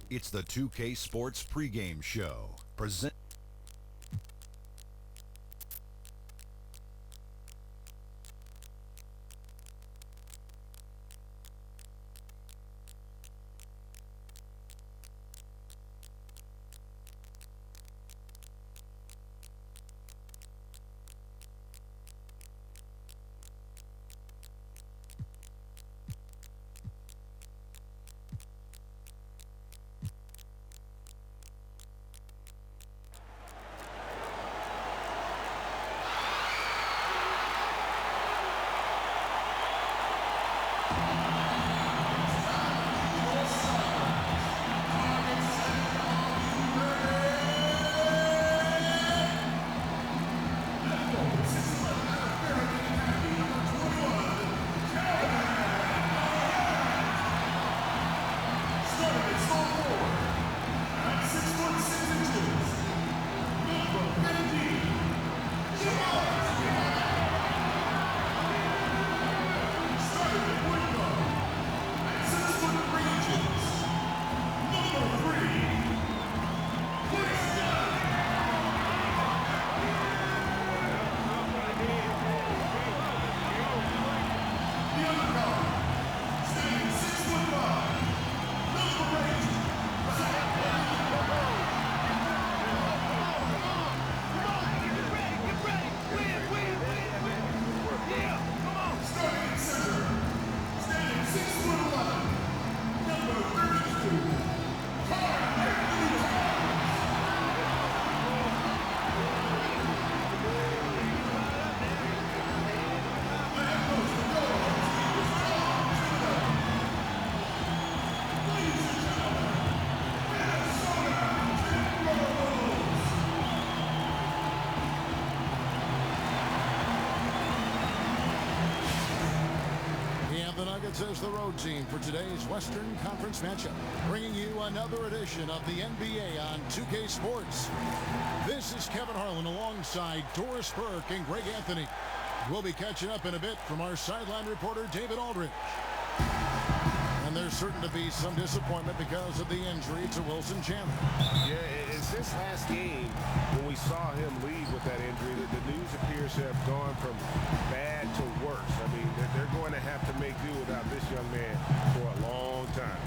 It's the 2K Sports pregame show. Present. As the road team for today's Western Conference matchup, bringing you another edition of the NBA on 2K Sports. This is Kevin Harlan alongside Doris Burke and Greg Anthony. We'll be catching up in a bit from our sideline reporter, David Aldridge. And there's certain to be some disappointment because of the injury to Wilson Chandler. Yeah, it's this last game when we saw him leave with that injury that the news appears to have gone from bad to worse. I mean, they're going to have to make do without this young man for a long time.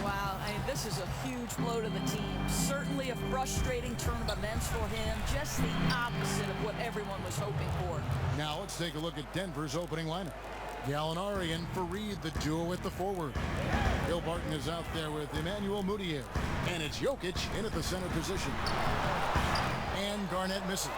Wow, I mean, this is a huge blow to the team. Certainly a frustrating turn of events for him. Just the opposite of what everyone was hoping for. Now let's take a look at Denver's opening lineup. Gallinari and Fareed, the duo at the forward. Bill Barton is out there with Emmanuel Mudiay. And it's Jokic in at the center position. And Garnett misses.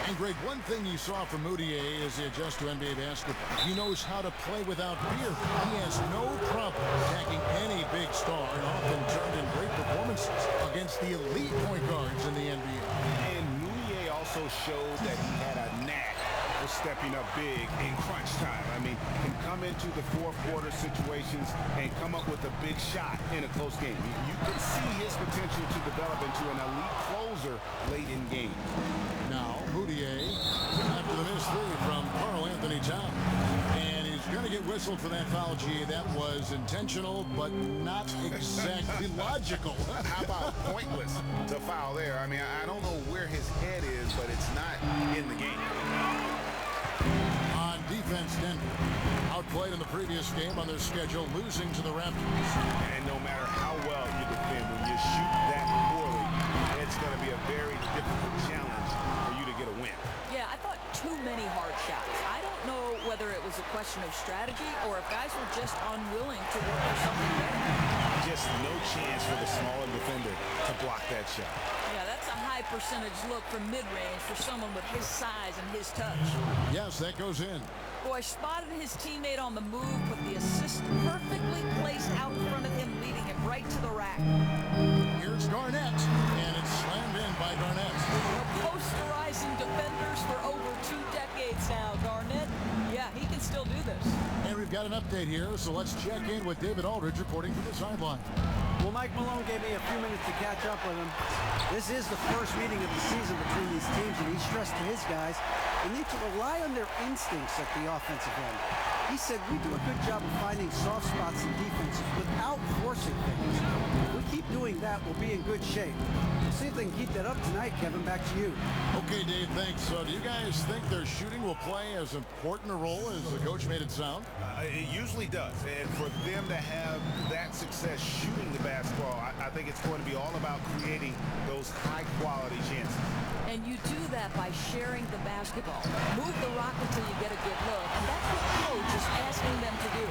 And Greg, one thing you saw from Mudiay as he adjusts to NBA basketball, he knows how to play without fear. He has no problem attacking any big star and often turned in great performances against the elite point guards in the NBA. And Mudiay also showed that he had a knack for stepping up big in crunch time. I mean, can come into the fourth quarter situations and come up with a big shot in a close game. You can see his potential to develop into an elite closer late in games. Now, Mudiay, after the missed three from Karl Anthony Towns. And he's going to get whistled for that foul, G. That was intentional, but not exactly logical. How about pointless to foul there? I mean, I don't know where his head is, but it's not in the game. On defense, Denver outplayed in the previous game on their schedule, losing to the Raptors. And no matter how well you defend, when you shoot that poorly, it's going to be a very difficult challenge for you to get a win. Yeah, I thought too many hard shots. I don't know whether it was a question of strategy or if guys were just unwilling to work for something better. Just no chance for the smaller defender to block that shot. Yeah, that's a high percentage look from mid-range for someone with his size and his touch. Yes, that goes in. Boy, spotted his teammate on the move, put the assist perfectly placed out in front of him, leading him right to the rack. Here's Garnett, and it's slammed in by Garnett. Posterizing defenders for over 2 decades now, Garnett. Yeah, he can still do this. And we've got an update here, so let's check in with David Aldridge reporting from the sideline. Well, Mike Malone gave me a few minutes to catch up with him. This is the first meeting of the season between these teams, and he stressed to his guys they need to rely on their instincts at the offensive end. He said we do a good job of finding soft spots in defense without forcing things. If we keep doing that, we'll be in good shape. We'll see if they can keep that up tonight, Kevin. Back to you. Okay, Dave, thanks. So do you guys think their shooting will play as important a role as the coach made it sound? It usually does. And for them to have that success shooting the basketball, I think it's going to be all about creating those high-quality chances. And you do that by sharing the basketball. Move the rock until you get a good look. And that's what the coach is asking them to do.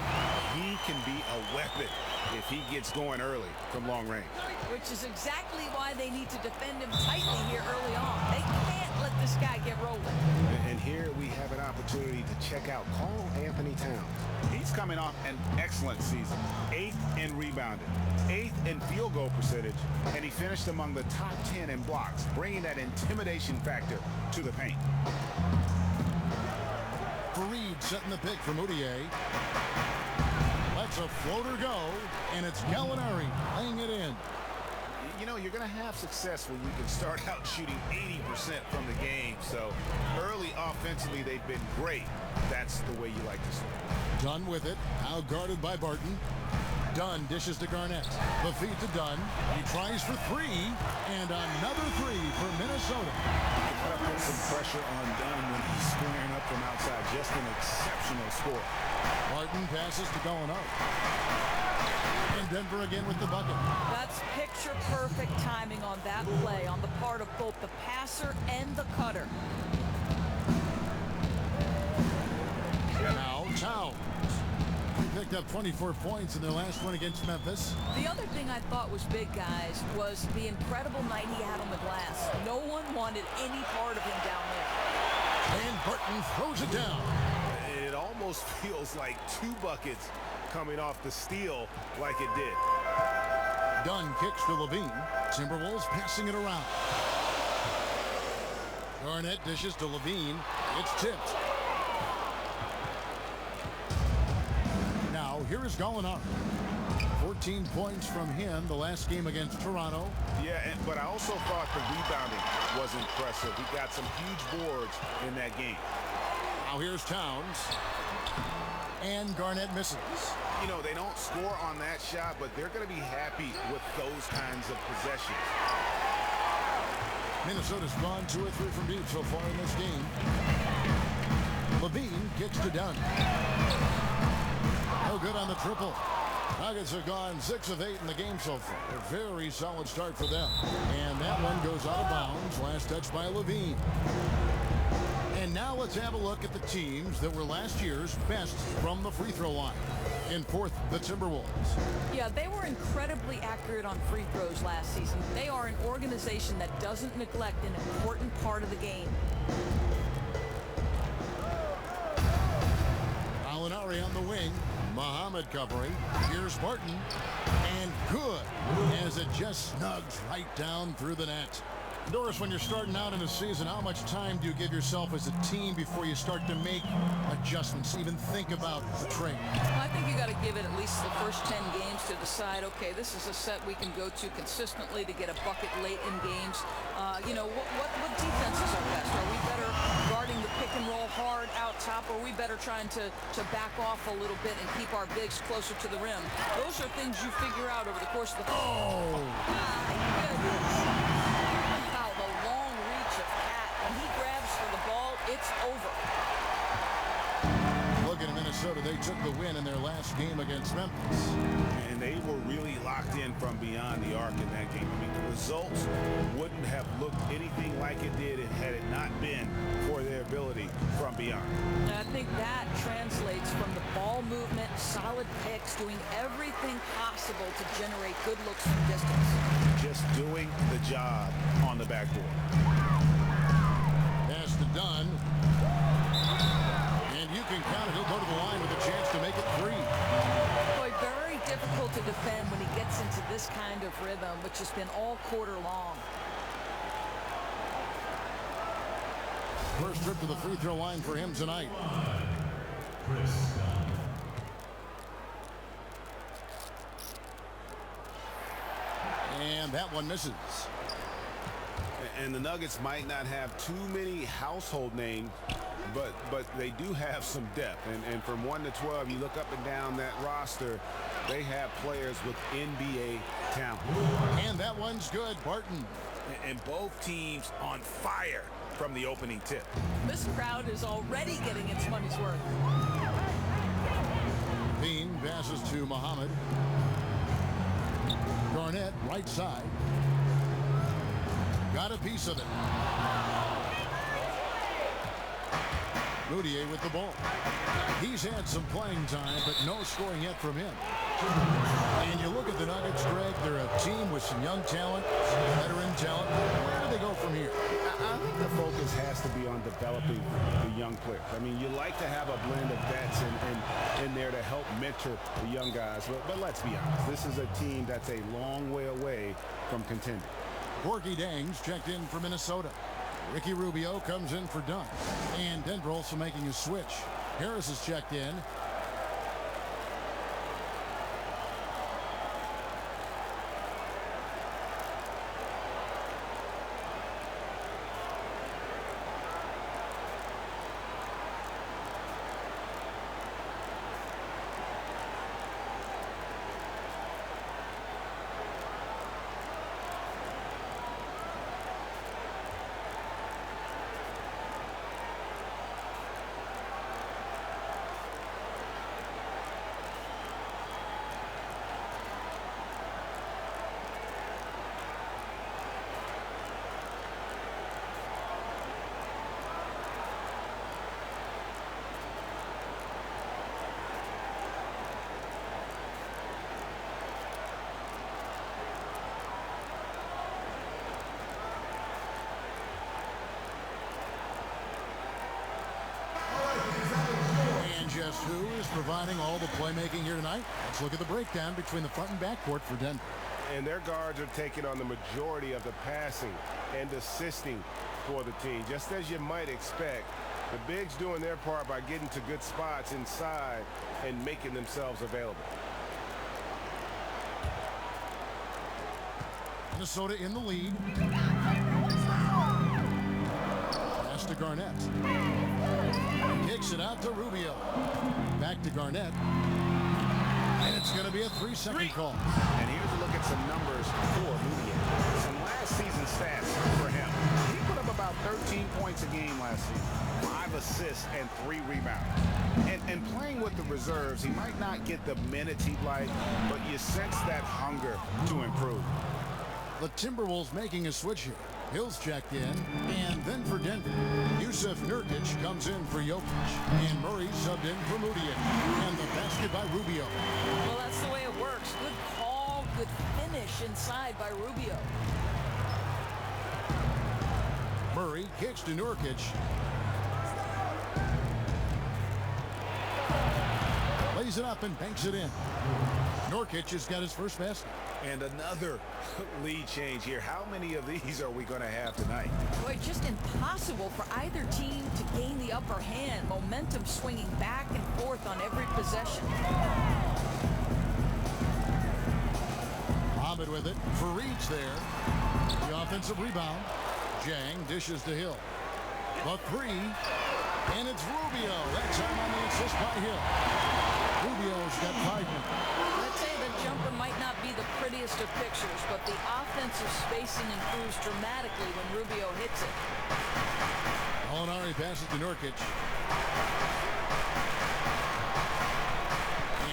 He can be a weapon if he gets going early from long range. Which is exactly why they need to defend him tightly here early on. They can't let this guy get rolling. And here we have an opportunity to check out Carl Anthony Towns. He's coming off an excellent season. 8th in rebounding, 8th in field goal percentage, and he finished among the top 10 in blocks, bringing that intimidation factor to the paint. Fareed setting the pick for Moutier. Lets a floater go, and it's Gallinari laying it in. You know, you're going to have success when you can start out shooting 80% from the game. So early offensively, they've been great. That's the way you like to start. Dunn with it, now guarded by Barton. Dunn dishes to Garnett. The feed to Dunn. He tries for three, and another three for Minnesota. Gotta put some pressure on Dunn when he's squaring up from outside. Just an exceptional score. Barton passes to Gallinari. And Denver again with the bucket. That's picture-perfect timing on that play on the part of both the passer and the cutter. Now Towns. They picked up 24 points in their last one against Memphis. The other thing I thought was big, guys, was the incredible night he had on the glass. No one wanted any part of him down there. And Barton throws it down. It almost feels like 2 buckets coming off the steal like it did. Dunn kicks to Levine. Timberwolves passing it around. Garnett dishes to Levine. It's tipped. Now here is Gallinari. 14 points from him the last game against Toronto. Yeah, but I also thought the rebounding was impressive. He got some huge boards in that game. Now here's Towns. And Garnett misses. You know, they don't score on that shot, but they're going to be happy with those kinds of possessions. Minnesota's gone 2 or 3 from deep so far in this game. Levine kicks to Dunn. No good on the triple. Nuggets have gone 6 of 8 in the game so far. A very solid start for them. And that one goes out of bounds. Last touch by Levine. And now let's have a look at the teams that were last year's best from the free throw line. In 4th, the Timberwolves. Yeah, they were incredibly accurate on free throws last season. They are an organization that doesn't neglect an important part of the game. Gallinari on the wing. Muhammad covering. Here's Barton. And good, as it just snugs right down through the net. Doris, when you're starting out in a season, how much time do you give yourself as a team before you start to make adjustments, even think about the trade? Well, I think you got to give it at least the first 10 games to decide, okay, this is a set we can go to consistently to get a bucket late in games. You know, what defenses are best? Are we better guarding the pick and roll hard out top, or are we better trying to back off a little bit and keep our bigs closer to the rim? Those are things you figure out over the course of the... Oh! It's over. Looking at Minnesota, they took the win in their last game against Memphis. And they were really locked in from beyond the arc in that game. I mean, the results wouldn't have looked anything like it did had it not been for their ability from beyond. And I think that translates from the ball movement, solid picks, doing everything possible to generate good looks from distance. Just doing the job on the backboard. Pass to Dunn. And you can count it. He'll go to the line with a chance to make it 3. Boy, very difficult to defend when he gets into this kind of rhythm, which has been all quarter long. First trip to the free throw line for him tonight. And that one misses. And the Nuggets might not have too many household names but they do have some depth. And from 1 to 12, you look up and down that roster, they have players with NBA talent. And that one's good, Barton. And both teams on fire from the opening tip. This crowd is already getting its money's worth. Bean passes to Muhammad. Garnett, right side. Got a piece of it. Moutier with the ball. He's had some playing time, but no scoring yet from him. And you look at the Nuggets, Greg, they're a team with some young talent, some veteran talent. Where do they go from here? I think the focus has to be on developing the young players. I mean, you like to have a blend of vets in there to help mentor the young guys. But let's be honest, this is a team that's a long way away from contending. Corky Dangs checked in for Minnesota. Ricky Rubio comes in for Dunn. And Denver also making a switch. Harris is checked in. Just who is providing all the playmaking here tonight? Let's look at the breakdown between the front and back court for Denver. And their guards are taking on the majority of the passing and assisting for the team, just as you might expect. The bigs doing their part by getting to good spots inside and making themselves available. Minnesota in the lead. Pass to Garnett. Kicks it out to Rubio. Back to Garnett. And it's going to be a 3-second call. And here's a look at some numbers for Moutier. Some last season stats for him. He put up about 13 points a game last season, 5 assists and 3 rebounds. And playing with the reserves, he might not get the minutes he'd like, but you sense that hunger to improve. The Timberwolves making a switch here. Hill's checked in, and then for Denver, Yusuf Nurkic comes in for Jokic, and Murray subbed in for Moutier, and the basket by Rubio. Well, that's the way it works. Good call, good finish inside by Rubio. Murray kicks to Nurkic. Lays it up and banks it in. Nurkic has got his first basket. And another lead change here. How many of these are we going to have tonight? Boy, just impossible for either team to gain the upper hand. Momentum swinging back and forth on every possession. Muhammad with it. Fareed's there. The offensive rebound. Jang dishes to Hill. The three. And it's Rubio. That time on the assist by Hill. Rubio's got 5 minutes. I'd say the jumper might not be the prettiest of pictures, but the offensive spacing improves dramatically when Rubio hits it. Molinari passes to Nurkic.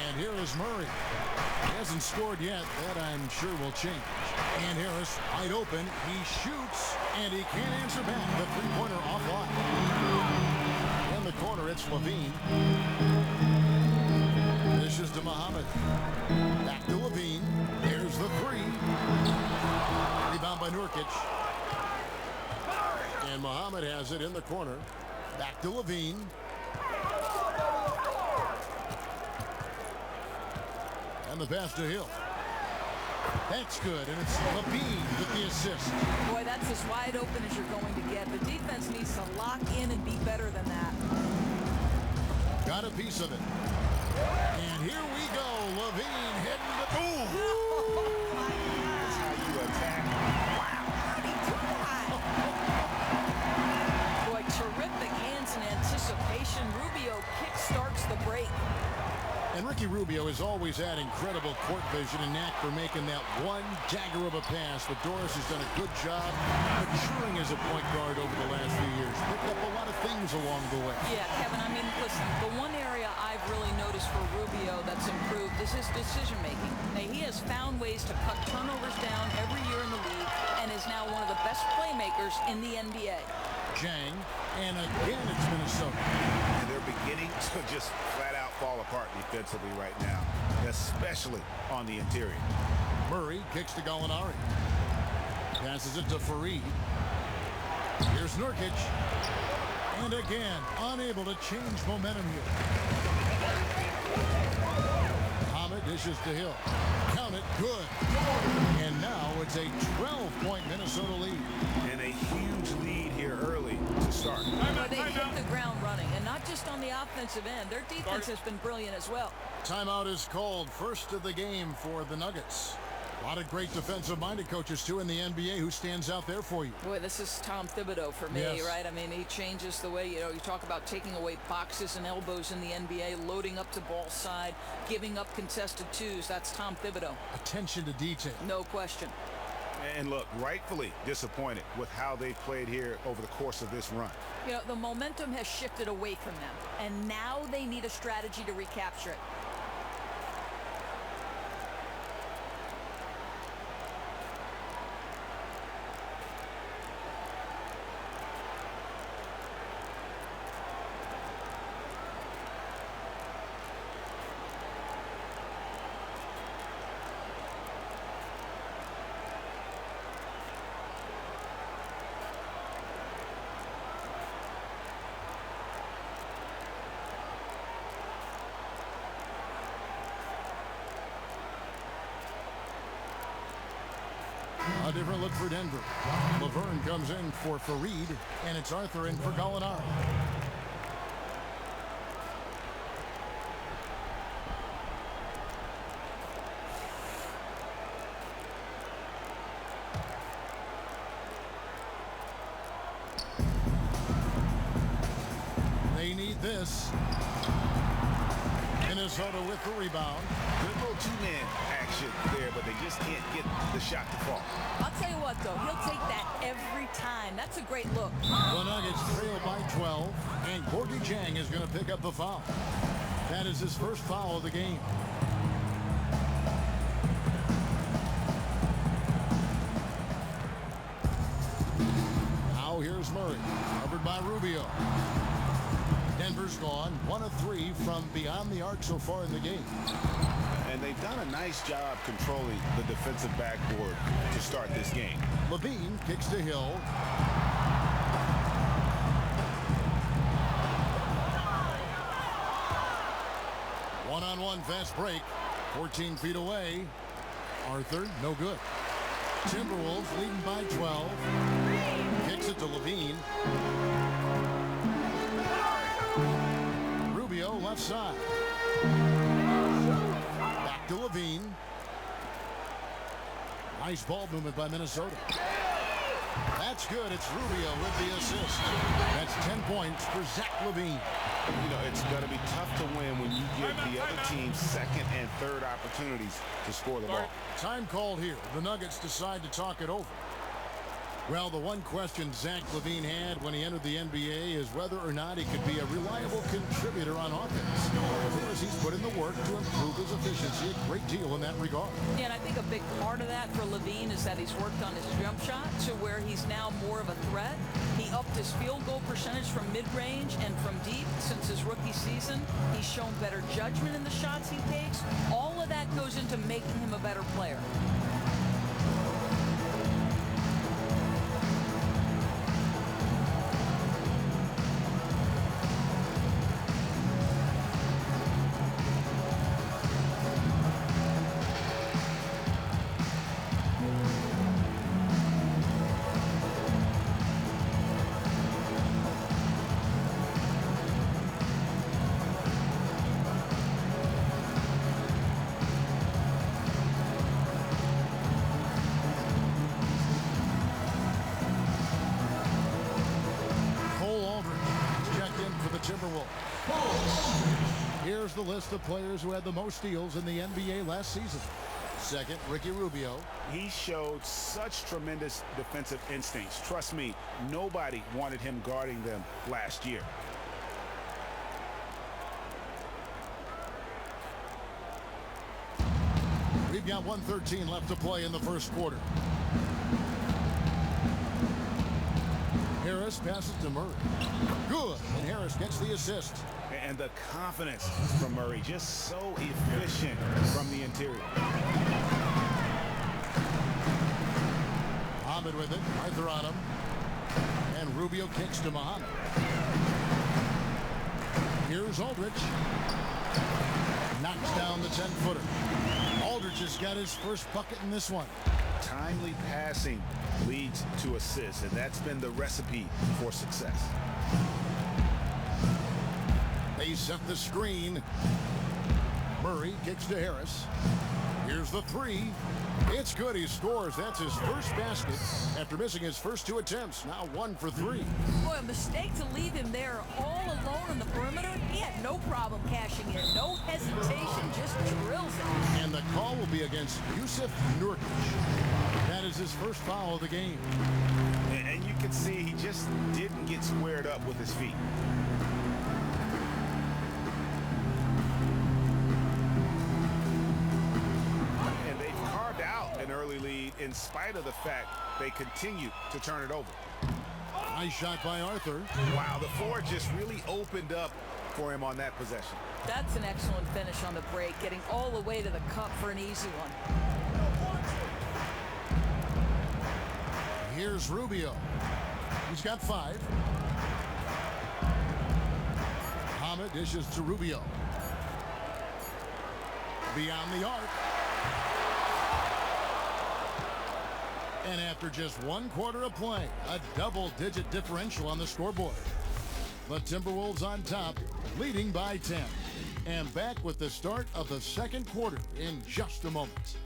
And here is Murray. He hasn't scored yet. That I'm sure will change. And Harris wide open. He shoots, and he can't answer back. The three-pointer offline. In the corner, it's Levine. Dishes to Muhammad. Back to Levine. There's the three. Rebound by Nurkic. And Muhammad has it in the corner. Back to Levine. And the pass to Hill. That's good, and it's Levine with the assist. Boy, that's as wide open as you're going to get. The defense needs to lock in and be better than that. Got a piece of it. And here we go. Levine heading to boom. That's how you attack. Boy, terrific hands and anticipation. anticipation. Rubio kick-starts the break. And Ricky Rubio has always had incredible court vision and knack for making that one dagger of a pass. But Doris has done a good job maturing as a point guard over the last few years. Picked up a lot of things along the way. Yeah, Kevin, I mean, listen, the one area I've really noticed for Rubio that's improved is his decision-making. Now, he has found ways to cut turnovers down every year in the league and is now one of the best playmakers in the NBA. Jang, and again it's Minnesota. And they're beginning to just flat out fall apart defensively right now, especially on the interior. Murray kicks to Gallinari. Passes it to Fareed. Here's Nurkic. And again, unable to change momentum here. Hamid dishes to Hill. Count it, good. And now it's a 12-point Minnesota lead. And a huge lead here early to start. But they hit the ground running, and not just on the offensive end. Their defense has been brilliant as well. Timeout is called. First of the game for the Nuggets. A lot of great defensive-minded coaches, too, in the NBA. Who stands out there for you? Boy, this is Tom Thibodeau for me, Yes. right? I mean, he changes the way, you talk about taking away boxes and elbows in the NBA, loading up to ball side, giving up contested twos. That's Tom Thibodeau. Attention to detail. No question. And look, rightfully disappointed with how they played here over the course of this run. The momentum has shifted away from them, and now they need a strategy to recapture it. A different look for Denver. Laverne comes in for Fareed, and it's Arthur in for Gallinari. They need this. Minnesota with the rebound. Good little two-man action there, but they just can't get the shot to fall. I'll tell you what, though, he'll take that every time. That's a great look. The Nuggets trail by 12, and Gorgie Jang is going to pick up the foul. That is his first foul of the game. Now here's Murray, covered by Rubio. Denver's gone 1 of 3 from beyond the arc so far in the game. And they've done a nice job controlling the defensive backboard to start this game. Levine kicks to Hill. One-on-one fast break. 14 feet away. Arthur, no good. Timberwolves leading by 12. Kicks it to Levine. Rubio left side. Back to Levine. Nice ball movement by Minnesota. That's good. It's Rubio with the assist. That's 10 points for Zach Levine. It's going to be tough to win when you give the other team second and third opportunities to score the ball. Time called here. The Nuggets decide to talk it over. Well, the one question Zach Levine had when he entered the NBA is whether or not he could be a reliable contributor on offense. Of course, he's put in the work to improve his efficiency a great deal in that regard. Yeah, and I think a big part of that for Levine is that he's worked on his jump shot to where he's now more of a threat. He upped his field goal percentage from mid-range and from deep since his rookie season. He's shown better judgment in the shots he takes. All of that goes into making him a better player. Here's the list of players who had the most steals in the NBA last season. Second, Ricky Rubio. He showed such tremendous defensive instincts. Trust me, nobody wanted him guarding them last year. We've got 1:13 left to play in the first quarter. Harris passes to Murray. Good, and Harris gets the assist. And the confidence from Murray, just so efficient from the interior. Muhammad with it, Arthur on him. And Rubio kicks to Muhammad. Here's Aldridge. Knocks down the 10-footer. Aldridge has got his first bucket in this one. Timely passing leads to assists, and that's been the recipe for success. They set the screen. Murray kicks to Harris. Here's the three. It's good. He scores. That's his first basket after missing his first 2 attempts. Now 1 for 3. Boy, a mistake to leave him there all alone on the perimeter. He had no problem cashing in. No hesitation, just drills it. And the call will be against Yusuf Nurkic. That is his first foul of the game. And you can see he just didn't get squared up with his feet. An early lead in spite of the fact they continue to turn it over. Nice shot by Arthur. Wow, the floor just really opened up for him on that possession. That's an excellent finish on the break, getting all the way to the cup for an easy one. Here's Rubio. He's got 5. Muhammad dishes to Rubio. Beyond the arc. And after just 1 quarter of play, a double-digit differential on the scoreboard. The Timberwolves on top, leading by 10. And back with the start of the second quarter in just a moment.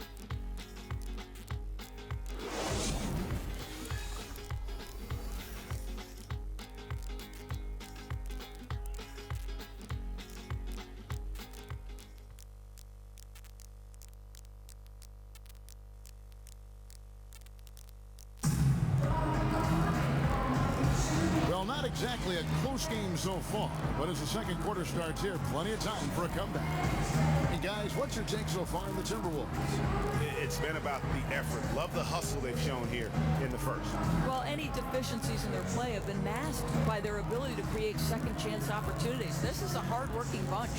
Not exactly a close game so far, but as the second quarter starts here, plenty of time for a comeback. Hey guys, what's your take so far in the Timberwolves? It's been about the effort. Love the hustle they've shown here in the first. Well, any deficiencies in their play have been masked by their ability to create second chance opportunities. This is a hard-working bunch.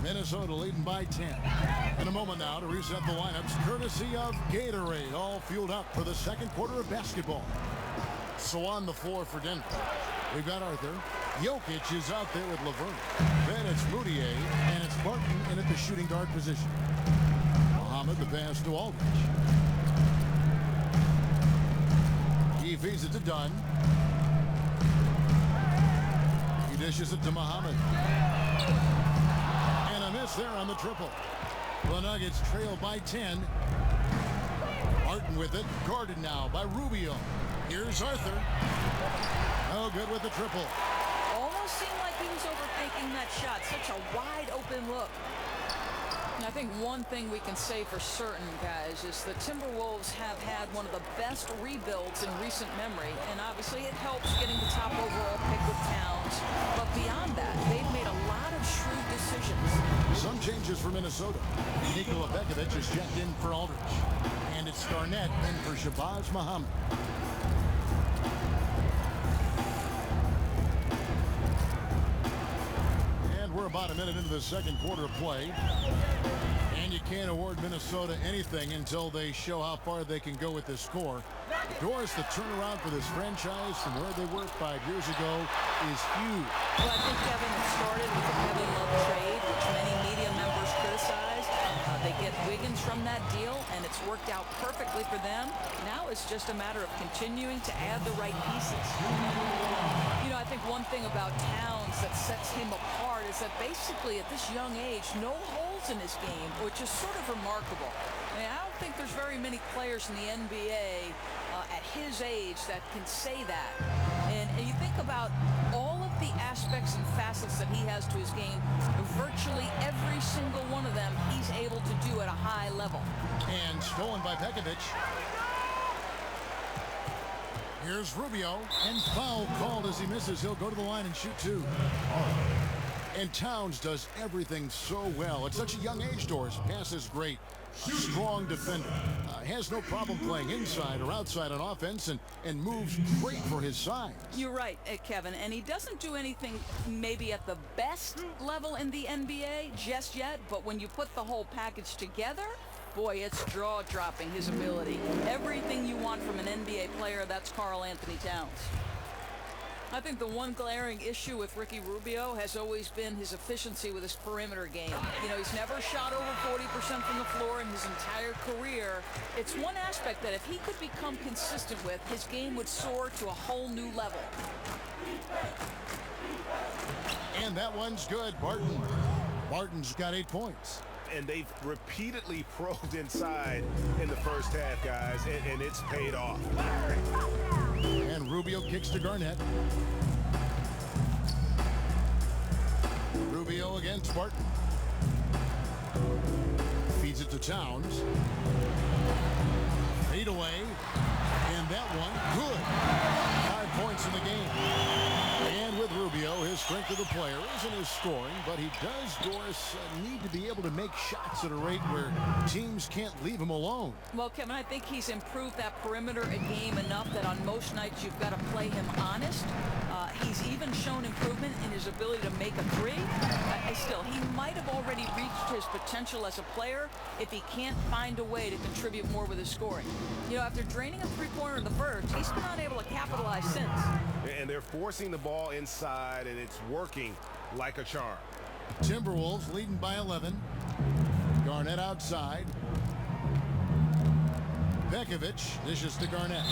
Minnesota leading by 10. In a moment now to reset the lineups, courtesy of Gatorade, all fueled up for the second quarter of basketball. So on the floor for Denver, we've got Arthur. Jokic is out there with Laverne. Then it's Moutier, and it's Barton in at the shooting guard position. Muhammad, the pass to Aldridge. He feeds it to Dunn. He dishes it to Muhammad. There on the triple. The Nuggets trail by 10. Barton with it, guarded now by Rubio. Here's Arthur. No good with the triple. Almost seemed like he was overthinking that shot. Such a wide open look. And I think one thing we can say for certain, guys, is the Timberwolves have had one of the best rebuilds in recent memory, and obviously it helps getting the top overall pick with Towns. But beyond that, they've made a lot of shrewd decisions. Some changes for Minnesota. Nikola Bekovic is checked in for Aldridge. And it's Garnett in for Shabazz Muhammad. And we're about a minute into the second quarter of play. And you can't award Minnesota anything until they show how far they can go with this score. Doris, the turnaround for this franchise from where they were 5 years ago is huge. Well, I think Kevin, it started with the Kevin Love worked out perfectly for them. Now it's just a matter of continuing to add the right pieces. You know, I think one thing about Towns that sets him apart is that basically at this young age, no holes in his game, which is sort of remarkable. I mean, I don't think there's very many players in the NBA at his age that can say that. And you think about all of the aspects and facets that he has to his game, virtually every single one of them he's able to do at a high level. And stolen by Pekovic. Here's Rubio, and foul called as he misses. He'll go to the line and shoot two. And Towns does everything so well. At such a young age, Doris. Pass is great. A strong defender. Has no problem playing inside or outside on offense and moves great for his size. You're right, Kevin. And he doesn't do anything maybe at the best level in the NBA just yet. But when you put the whole package together, boy, it's jaw-dropping, his ability. Everything you want from an NBA player, that's Karl Anthony Towns. I think the one glaring issue with Ricky Rubio has always been his efficiency with his perimeter game. You know, he's never shot over 40% from the floor in his entire career. It's one aspect that if he could become consistent with, his game would soar to a whole new level. And that one's good. Barton's got 8 points. And they've repeatedly probed inside in the first half, guys, and it's paid off. And Rubio kicks to Garnett. Rubio against Barton. Feeds it to Towns. Fade away. And that one, good. 5 points in the game. And with Rubio, his strength of the player isn't his scoring, but he does, Doris, need to be able to make shots at a rate where teams can't leave him alone. Well, Kevin, I think he's improved that perimeter game enough that on most nights you've got to play him honest. He's even shown improvement in his ability to make a three. Still, he might have already reached his potential as a player if he can't find a way to contribute more with his scoring. You know, after draining a three-pointer in the first, he's been unable to capitalize since. And they're forcing the ball inside, and it's working like a charm. Timberwolves leading by 11. Garnett outside. Pekovic dishes to Garnett.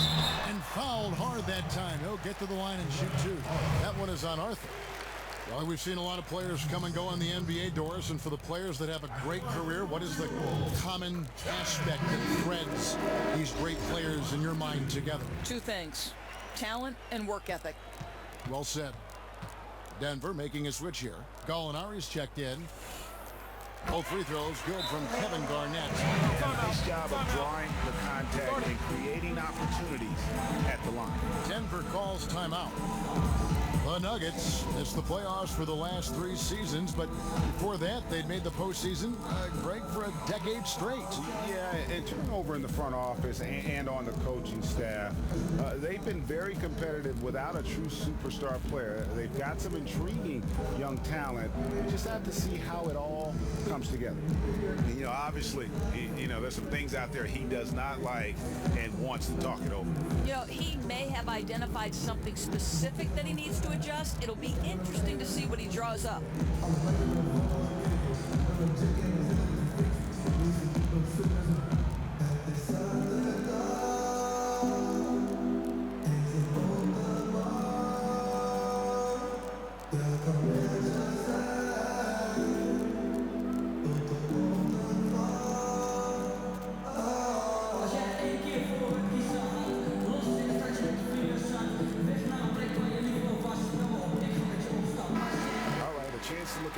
And fouled hard that time. He'll get to the line and shoot two. That one is on Arthur. Well, we've seen a lot of players come and go in the NBA, Doris, and for the players that have a great career, what is the common aspect that threads these great players in your mind together? Two things: talent and work ethic. Well said. Denver making a switch here. Gallinari's checked in. Both free throws good from Kevin Garnett. Nice job of drawing the contact and creating opportunities at the line. Denver calls timeout. The Nuggets missed the playoffs for the last 3 seasons, but before that, they'd made the postseason, Greg, for a decade straight. Yeah, and turnover in the front office and on the coaching staff. They've been very competitive without a true superstar player. They've got some intriguing young talent. You just have to see how it all comes together. You know, obviously, you know, there's some things out there he does not like and wants to talk it over. You know, he may have identified something specific that he needs to adjust. It'll be interesting to see what he draws up.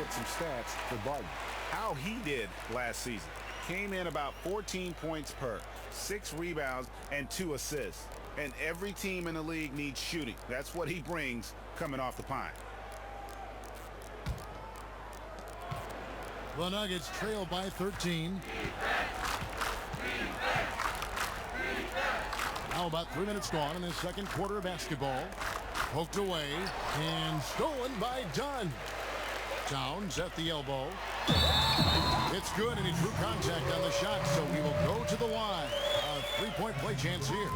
Some stats for Barton. How he did last season. Came in about 14 points per, 6 rebounds, and 2 assists. And every team in the league needs shooting. That's what he brings coming off the pine. The Nuggets trail by 13. Now about 3 minutes gone in the second quarter of basketball. Poked away and stolen by Dunn. Towns at the elbow. It's good, and he drew contact on the shot, so he will go to the line. A 3-point play chance here.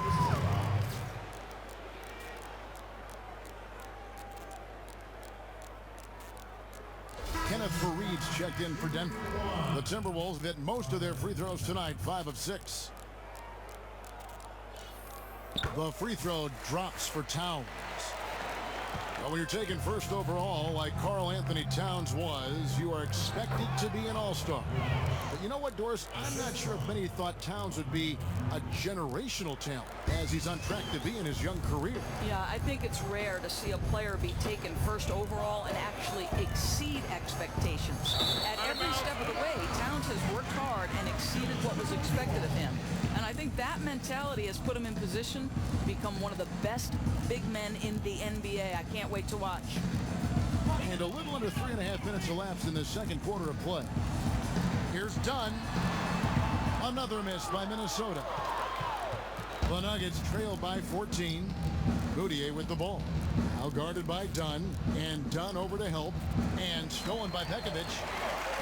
Kenneth Fareed's checked in for Denver. The Timberwolves hit most of their free throws tonight, 5 of 6. The free throw drops for Towns. Well, when you're taken first overall, like Karl Anthony Towns was, you are expected to be an all-star. But you know what, Doris? I'm not sure if many thought Towns would be a generational talent, as he's on track to be in his young career. Yeah, I think it's rare to see a player be taken first overall and actually exceed expectations. At every step of the way, Towns has worked hard and exceeded what was expected of him. And I think that mentality has put him in position to become one of the best big men in the NBA. I can't wait to watch. And a little under 3.5 minutes elapsed in the second quarter of play. Here's Dunn. Another miss by Minnesota. The Nuggets trail by 14. Moutier with the ball. Now guarded by Dunn. And Dunn over to help. And stolen by Pekovic.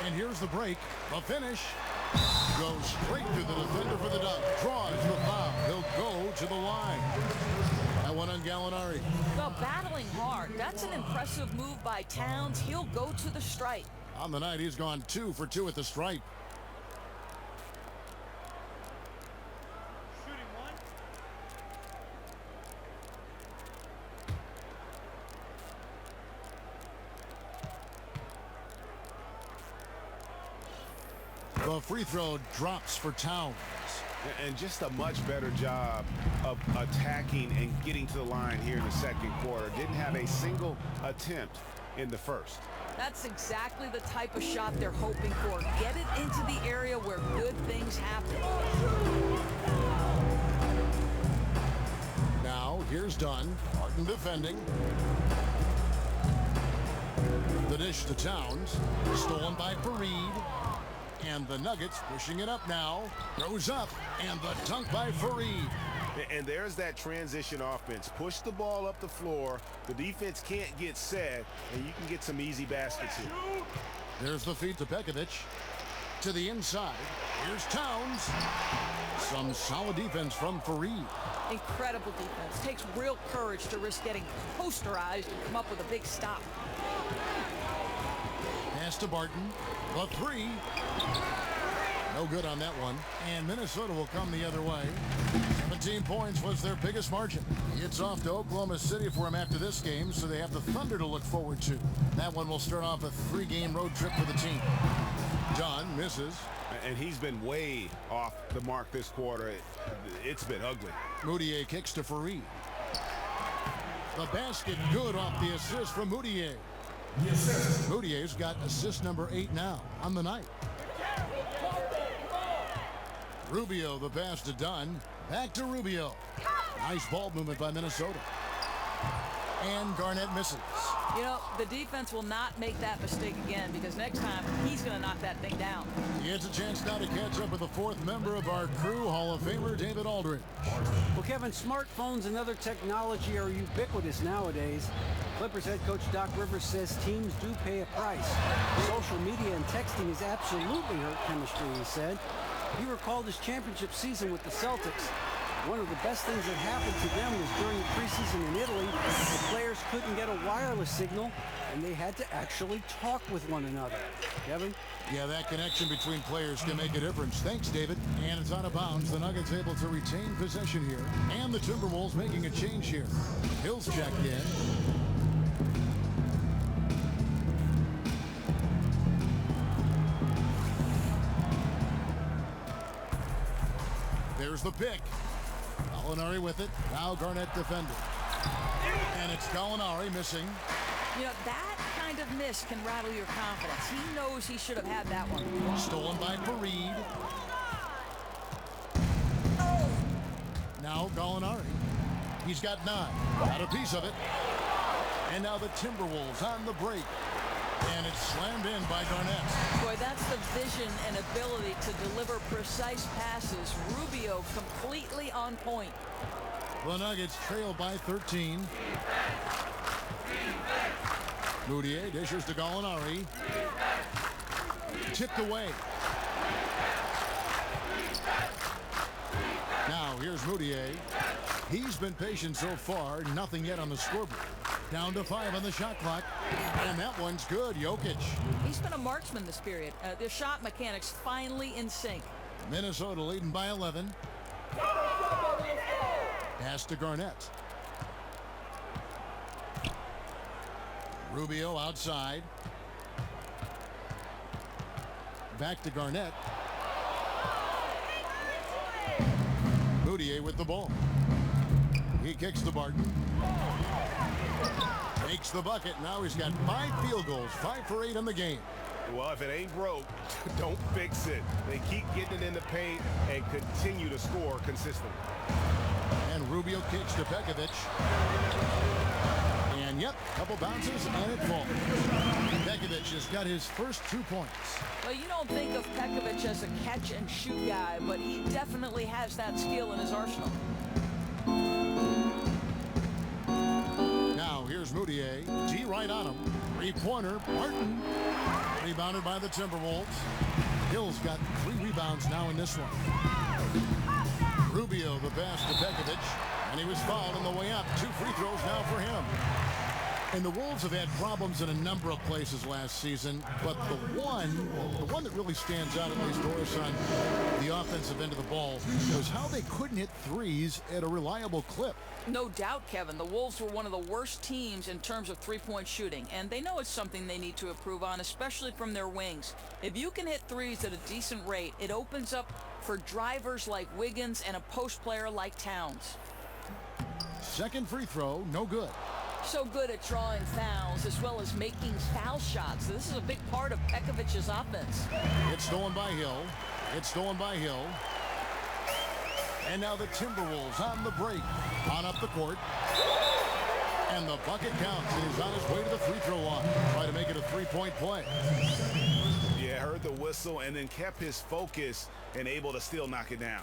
And here's the break. The finish. Goes straight to the defender for the dunk. Draws the foul. He'll go to the line. That one on Gallinari. Well, battling hard. That's an impressive move by Towns. He'll go to the stripe. On the night, he's gone 2 for 2 at the stripe. The free throw drops for Towns. And just a much better job of attacking and getting to the line here in the second quarter. Didn't have a single attempt in the first. That's exactly the type of shot they're hoping for. Get it into the area where good things happen. Now, here's Dunn. Martin defending. The dish to Towns. Stolen by Fareed. And the Nuggets pushing it up now. Goes up. And the dunk by Fareed. And there's that transition offense. Push the ball up the floor. The defense can't get set, and you can get some easy baskets here. There's the feed to Pekovic. To the inside. Here's Towns. Some solid defense from Fareed. Incredible defense. Takes real courage to risk getting posterized and come up with a big stop. Pass to Barton. The three. No good on that one. And Minnesota will come the other way. 17 points was their biggest margin. It's off to Oklahoma City for him after this game, so they have the Thunder to look forward to. That one will start off a 3-game road trip for the team. John misses. And he's been way off the mark this quarter. It's been ugly. Moutier kicks to Fareed. The basket good off the assist from Moutier. Moutier's got assist number 8 now on the night. Rubio, the pass to Dunn. Back to Rubio. Nice ball movement by Minnesota. And Garnett misses. You know, the defense will not make that mistake again, because next time he's going to knock that thing down. He has a chance now to catch up with the fourth member of our crew, Hall of Famer David Aldridge. Well, Kevin, smartphones and other technology are ubiquitous nowadays. Clippers head coach Doc Rivers says teams do pay a price. Social media and texting has absolutely hurt chemistry, he said. He recalled his championship season with the Celtics. One of the best things that happened to them was during the preseason in Italy. The players couldn't get a wireless signal, and they had to actually talk with one another. Kevin? Yeah, that connection between players can make a difference. Thanks, David. And it's out of bounds. The Nuggets able to retain possession here. And the Timberwolves making a change here. Hill's checked in. There's the pick. Gallinari with it. Now Garnett defending. And it's Gallinari missing. You know, that kind of miss can rattle your confidence. He knows he should have had that one. Stolen by Fareed. Now Gallinari. He's got 9. Got a piece of it. And now the Timberwolves on the break. And it's slammed in by Garnett. Boy, that's the vision and ability to deliver precise passes. Rubio completely on point. The Nuggets trail by 13. Moutier dishes to Gallinari. Tipped away. Now here's Moutier. He's been patient so far. Nothing yet on the scoreboard. Down to 5 on the shot clock. And that one's good. Jokic. He's been a marksman this period. Their shot mechanics finally in sync. Minnesota leading by 11. Pass to Garnett. Rubio outside. Back to Garnett. Moutier with the ball. He kicks to Barton. Makes the bucket. Now he's got 5 field goals, 5 for 8 in the game. Well, if it ain't broke, don't fix it. They keep getting it in the paint and continue to score consistently. And Rubio kicks to Pekovic. And yep, couple bounces and it falls. Pekovic has got his first 2 points. Well, you don't think of Pekovic as a catch-and-shoot guy, but he definitely has that skill in his arsenal. Now here's Moutier. G right on him. 3-pointer. Barton. Rebounded by the Timberwolves. Hill's got 3 rebounds now in this one. Rubio the pass to Pekovic. And he was fouled on the way up. 2 free throws now for him. And the Wolves have had problems in a number of places last season, but the one that really stands out, at least Doris, on the offensive end of the ball was how they couldn't hit threes at a reliable clip. No doubt, Kevin. The Wolves were one of the worst teams in terms of three-point shooting, and they know it's something they need to improve on, especially from their wings. If you can hit threes at a decent rate, it opens up for drivers like Wiggins and a post player like Towns. Second free throw, no good. So good at drawing fouls as well as making foul shots. This is a big part of Pekovic's offense. It's stolen by Hill. It's stolen by Hill. And now the Timberwolves on the break. On up the court. And the bucket counts. And he's on his way to the free throw line. Try to make it a 3-point play. Yeah, heard the whistle and then kept his focus and able to still knock it down.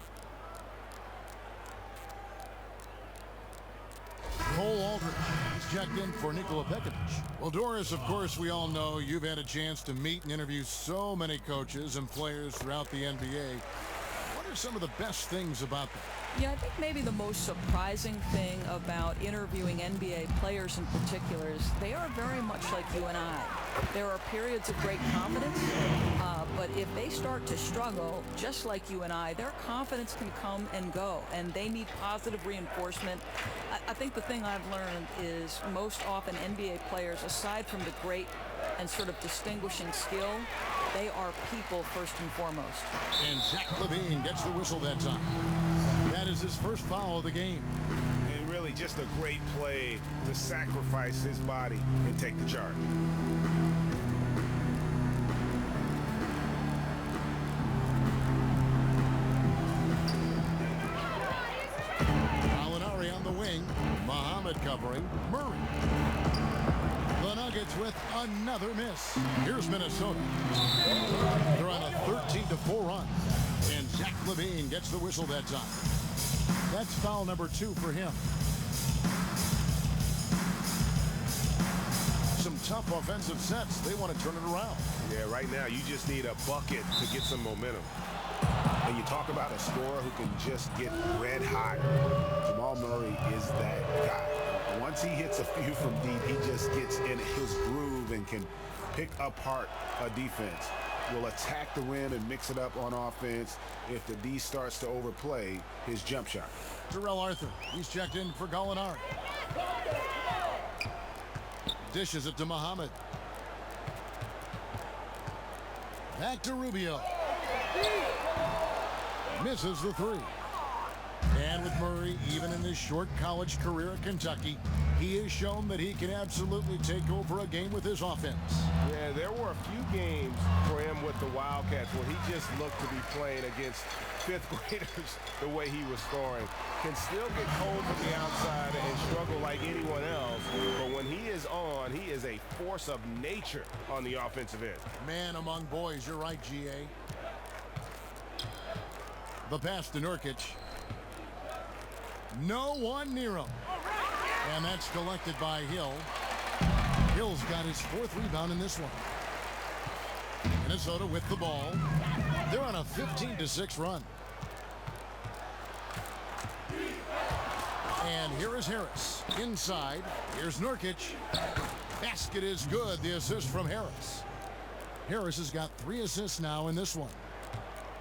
Cole Aldridge is checked in for Nikola Pekovic. Well, Doris, of course, we all know you've had a chance to meet and interview so many coaches and players throughout the NBA. What are some of the best things about them? Yeah, I think maybe the most surprising thing about interviewing NBA players in particular is they are very much like you and I. There are periods of great confidence, but if they start to struggle, just like you and I, their confidence can come and go, and they need positive reinforcement. I think the thing I've learned is most often NBA players, aside from the great and sort of distinguishing skill, they are people first and foremost. And Zach LaVine gets the whistle that time. That is his first foul of the game. And really just a great play to sacrifice his body and take the charge. Alinari on the wing. Muhammad covering. Murray. The Nuggets with another miss. Here's Minnesota. They're on a 13-4 run. And Zach LaVine gets the whistle that time. That's foul number 2 for him. Some tough offensive sets. They want to turn it around. Yeah, right now you just need a bucket to get some momentum. And you talk about a scorer who can just get red hot. Jamal Murray is that guy. Once he hits a few from deep, he just gets in his groove and can pick apart a defense. Will attack the rim and mix it up on offense if the D starts to overplay his jump shot. Terrell Arthur, he's checked in for Gallinari. Dishes it to Muhammad. Back to Rubio. Misses the 3. And with Murray, even in his short college career at Kentucky, he has shown that he can absolutely take over a game with his offense. Yeah, there were a few games for him with the Wildcats where he just looked to be playing against fifth graders the way he was scoring. Can still get cold from the outside and struggle like anyone else, but when he is on, he is a force of nature on the offensive end. Man among boys, you're right, G.A. The pass to Nurkic. No one near him. And that's collected by Hill. Hill's got his 4th rebound in this one. Minnesota with the ball. They're on a 15-6 run. And here is Harris. Inside. Here's Nurkic. Basket is good. The assist from Harris. Harris has got 3 assists now in this one.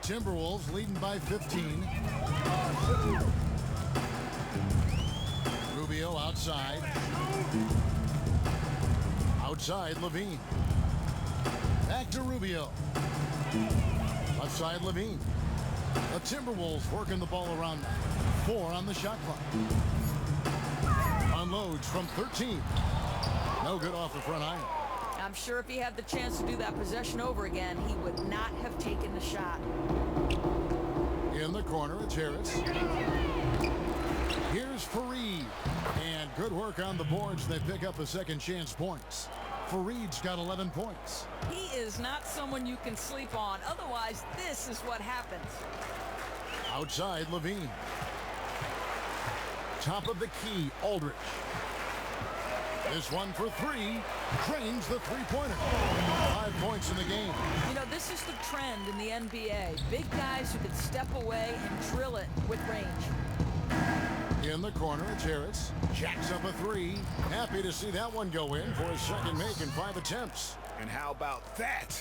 Timberwolves leading by 15. Rubio outside. Outside, Levine. Back to Rubio. Left side, Levine. The Timberwolves working the ball around 4 on the shot clock. Unloads from 13. No good off the front iron. I'm sure if he had the chance to do that possession over again, he would not have taken the shot. In the corner, it's Harris. Here's Fareed. And good work on the boards. They pick up the second chance points. Fareed's got 11 points. He is not someone you can sleep on. Otherwise, this is what happens. Outside, Levine. Top of the key, Aldridge. This one for 3. Drains the three-pointer. 5 points in the game. You know, this is the trend in the NBA. Big guys who can step away and drill it with range. In the corner, it's Harris. Jacks up a 3. Happy to see that one go in for his second make in 5 attempts. And how about that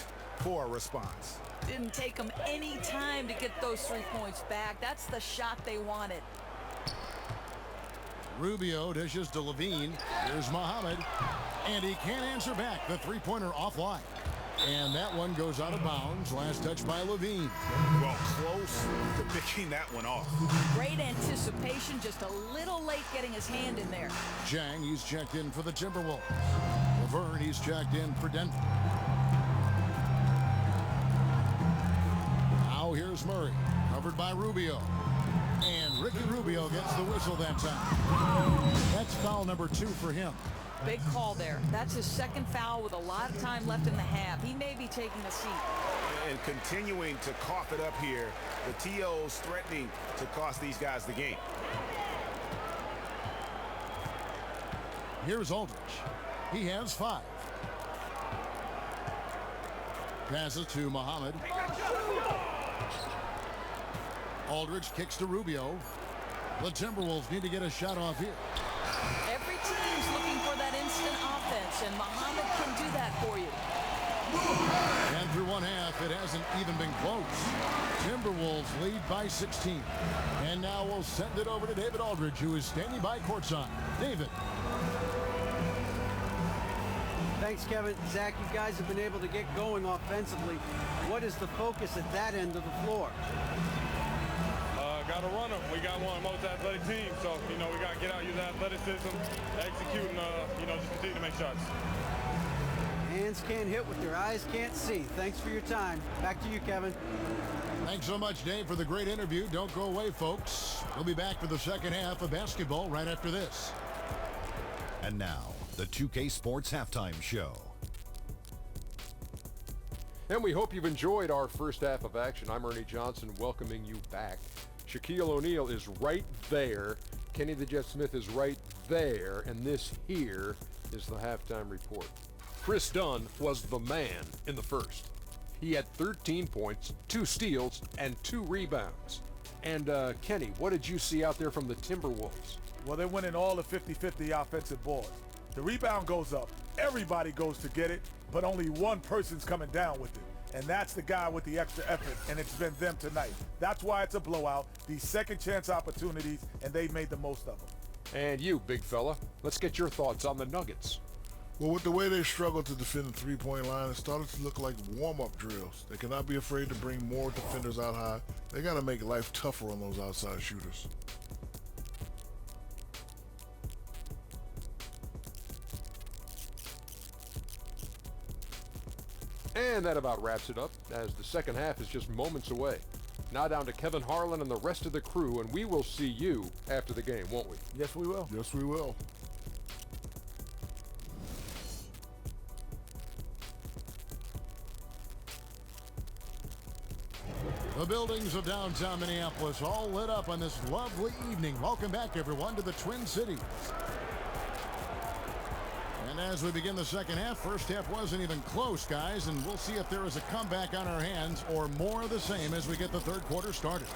for a response? Didn't take them any time to get those 3 points back. That's the shot they wanted. Rubio dishes to Levine. Here's Muhammad. And he can't answer back. The three-pointer offline. And that one goes out of bounds. Last touch by Levine. Well, close to picking that one off. Great anticipation, just a little late getting his hand in there. Jang, he's checked in for the Timberwolves. Laverne, he's checked in for Denver. Now here's Murray. Covered by Rubio. And Ricky Rubio gets the whistle that time. That's foul number 2 for him. Big call there. That's his second foul with a lot of time left in the half. He may be taking a seat. And continuing to cough it up here. The TO's threatening to cost these guys the game. Here's Aldridge. He has 5. Passes to Muhammad. Aldridge kicks to Rubio. The Timberwolves need to get a shot off here. Every team's looking for that instant offense, and Muhammad can do that for you. And through one half, it hasn't even been close. Timberwolves lead by 16. And now we'll send it over to David Aldridge, who is standing by courtside. David. Thanks, Kevin. Zach, you guys have been able to get going offensively. What is the focus at that end of the floor? Got to run them. We got one of the most athletic teams, so, we got to get out, use athleticism, execute, and, just continue to make shots. Hands can't hit what their eyes can't see. Thanks for your time. Back to you, Kevin. Thanks so much, Dave, for the great interview. Don't go away, folks. We'll be back for the second half of basketball right after this. And now, the 2K Sports Halftime Show. And we hope you've enjoyed our first half of action. I'm Ernie Johnson, welcoming you back. Shaquille O'Neal is right there. Kenny the Jet Smith is right there. And this here is the halftime report. Chris Dunn was the man in the first. He had 13 points, 2 steals, and 2 rebounds. And Kenny, what did you see out there from the Timberwolves? Well, they're winning all the 50-50 offensive boards. The rebound goes up. Everybody goes to get it, but only one person's coming down with it. And that's the guy with the extra effort, and it's been them tonight. That's why it's a blowout. These second chance opportunities, and they've made the most of them. And you, big fella, let's get your thoughts on the Nuggets. Well, with the way they struggled to defend the three-point line, it started to look like warm-up drills. They cannot be afraid to bring more defenders out high. They got to make life tougher on those outside shooters. And that about wraps it up, as the second half is just moments away. Now down to Kevin Harlan and the rest of the crew, and we will see you after the game, won't we? Yes, we will. Yes, we will. The buildings of downtown Minneapolis all lit up on this lovely evening. Welcome back, everyone, to the Twin Cities. And as we begin the second half, first half wasn't even close, guys, and we'll see if there is a comeback on our hands or more of the same as we get the third quarter started.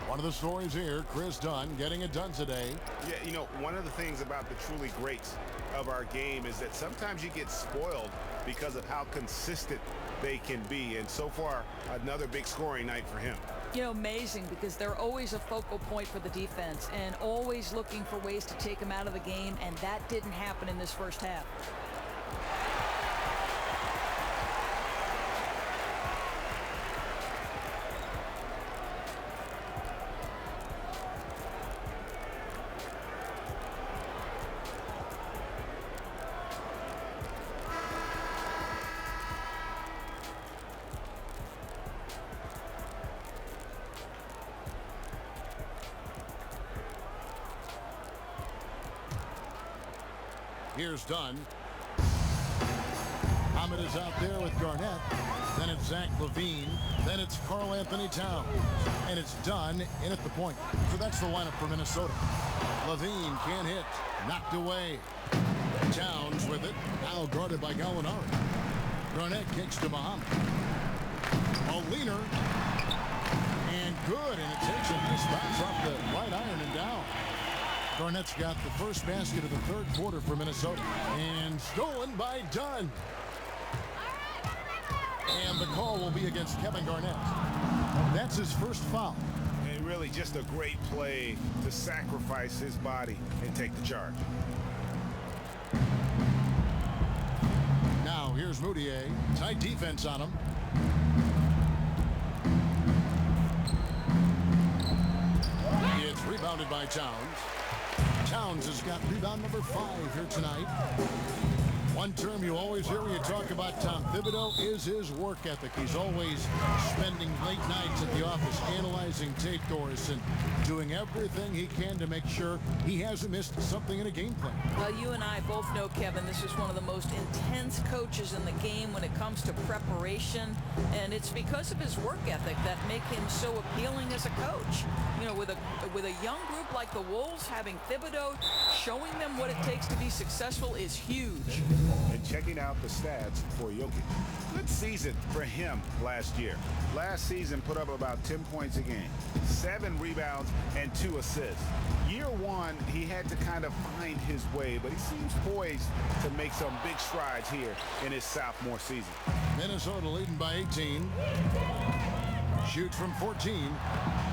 One of the stories here, Chris Dunn getting it done today. Yeah, one of the things about the truly greats of our game is that sometimes you get spoiled because of how consistent they can be. And so far, another big scoring night for him. You know, amazing, because they're always a focal point for the defense and always looking for ways to take them out of the game, and that didn't happen in this first half. Here's Dunn. Ahmed is out there with Garnett. Then it's Zach LaVine. Then it's Karl Anthony Towns. And it's Dunn in at the point. So that's the lineup for Minnesota. LaVine can't hit. Knocked away. Towns with it. Now guarded by Gallinari. Garnett kicks to Muhammad. A leaner. And good. And it takes a nice bounce off the right iron and down. Garnett's got the first basket of the third quarter for Minnesota. And stolen by Dunn. And the call will be against Kevin Garnett. That's his first foul. And really just a great play to sacrifice his body and take the charge. Now here's Moutier. Tight defense on him. It's rebounded by Towns. Towns has got rebound number 5 here tonight. One term you always hear when you talk about Tom Thibodeau is his work ethic. He's always spending late nights at the office analyzing tape, Doris, and doing everything he can to make sure he hasn't missed something in a game plan. Well, you and I both know, Kevin, this is one of the most intense coaches in the game when it comes to preparation, and it's because of his work ethic that make him so appealing as a coach. You know, with a young group like the Wolves, having Thibodeau showing them what it takes to be successful is huge. And checking out the stats for Jokic. Good season for him last year. Last season put up about 10 points a game, 7 rebounds, and 2 assists. Year one, he had to kind of find his way, but he seems poised to make some big strides here in his sophomore season. Minnesota leading by 18. Shoots from 14.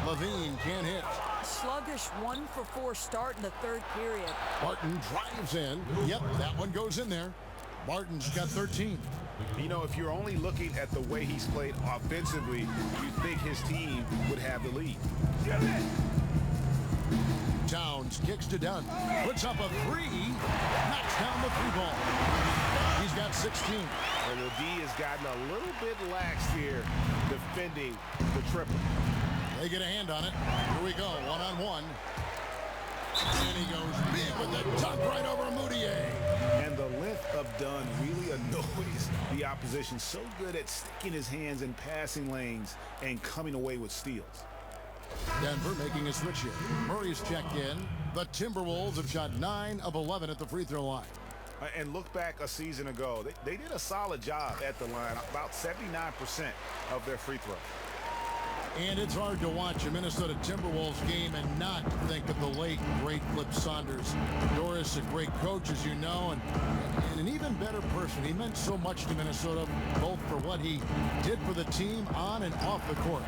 LaVine can't hit. Sluggish 1-for-4 start in the third period. Barton drives in. Yep, that one goes in there. Barton's got 13. You know, if you're only looking at the way he's played offensively, you'd think his team would have the lead. Towns kicks to Dunn. Puts up a 3. Knocks down the 3-ball. He's got 16. And the D has gotten a little bit lax here defending the triple. They get a hand on it. Here we go, one-on-one. And he goes big with the dunk right over Moutier. And the length of Dunn really annoys the opposition. So good at sticking his hands in passing lanes and coming away with steals. Denver making a switch here. Murray's checked in. The Timberwolves have shot 9 of 11 at the free throw line. And look back a season ago. They did a solid job at the line, about 79% of their free throws. And it's hard to watch a Minnesota Timberwolves game and not think of the late, great Flip Saunders. Doris, a great coach, as you know, and an even better person. He meant so much to Minnesota, both for what he did for the team on and off the court.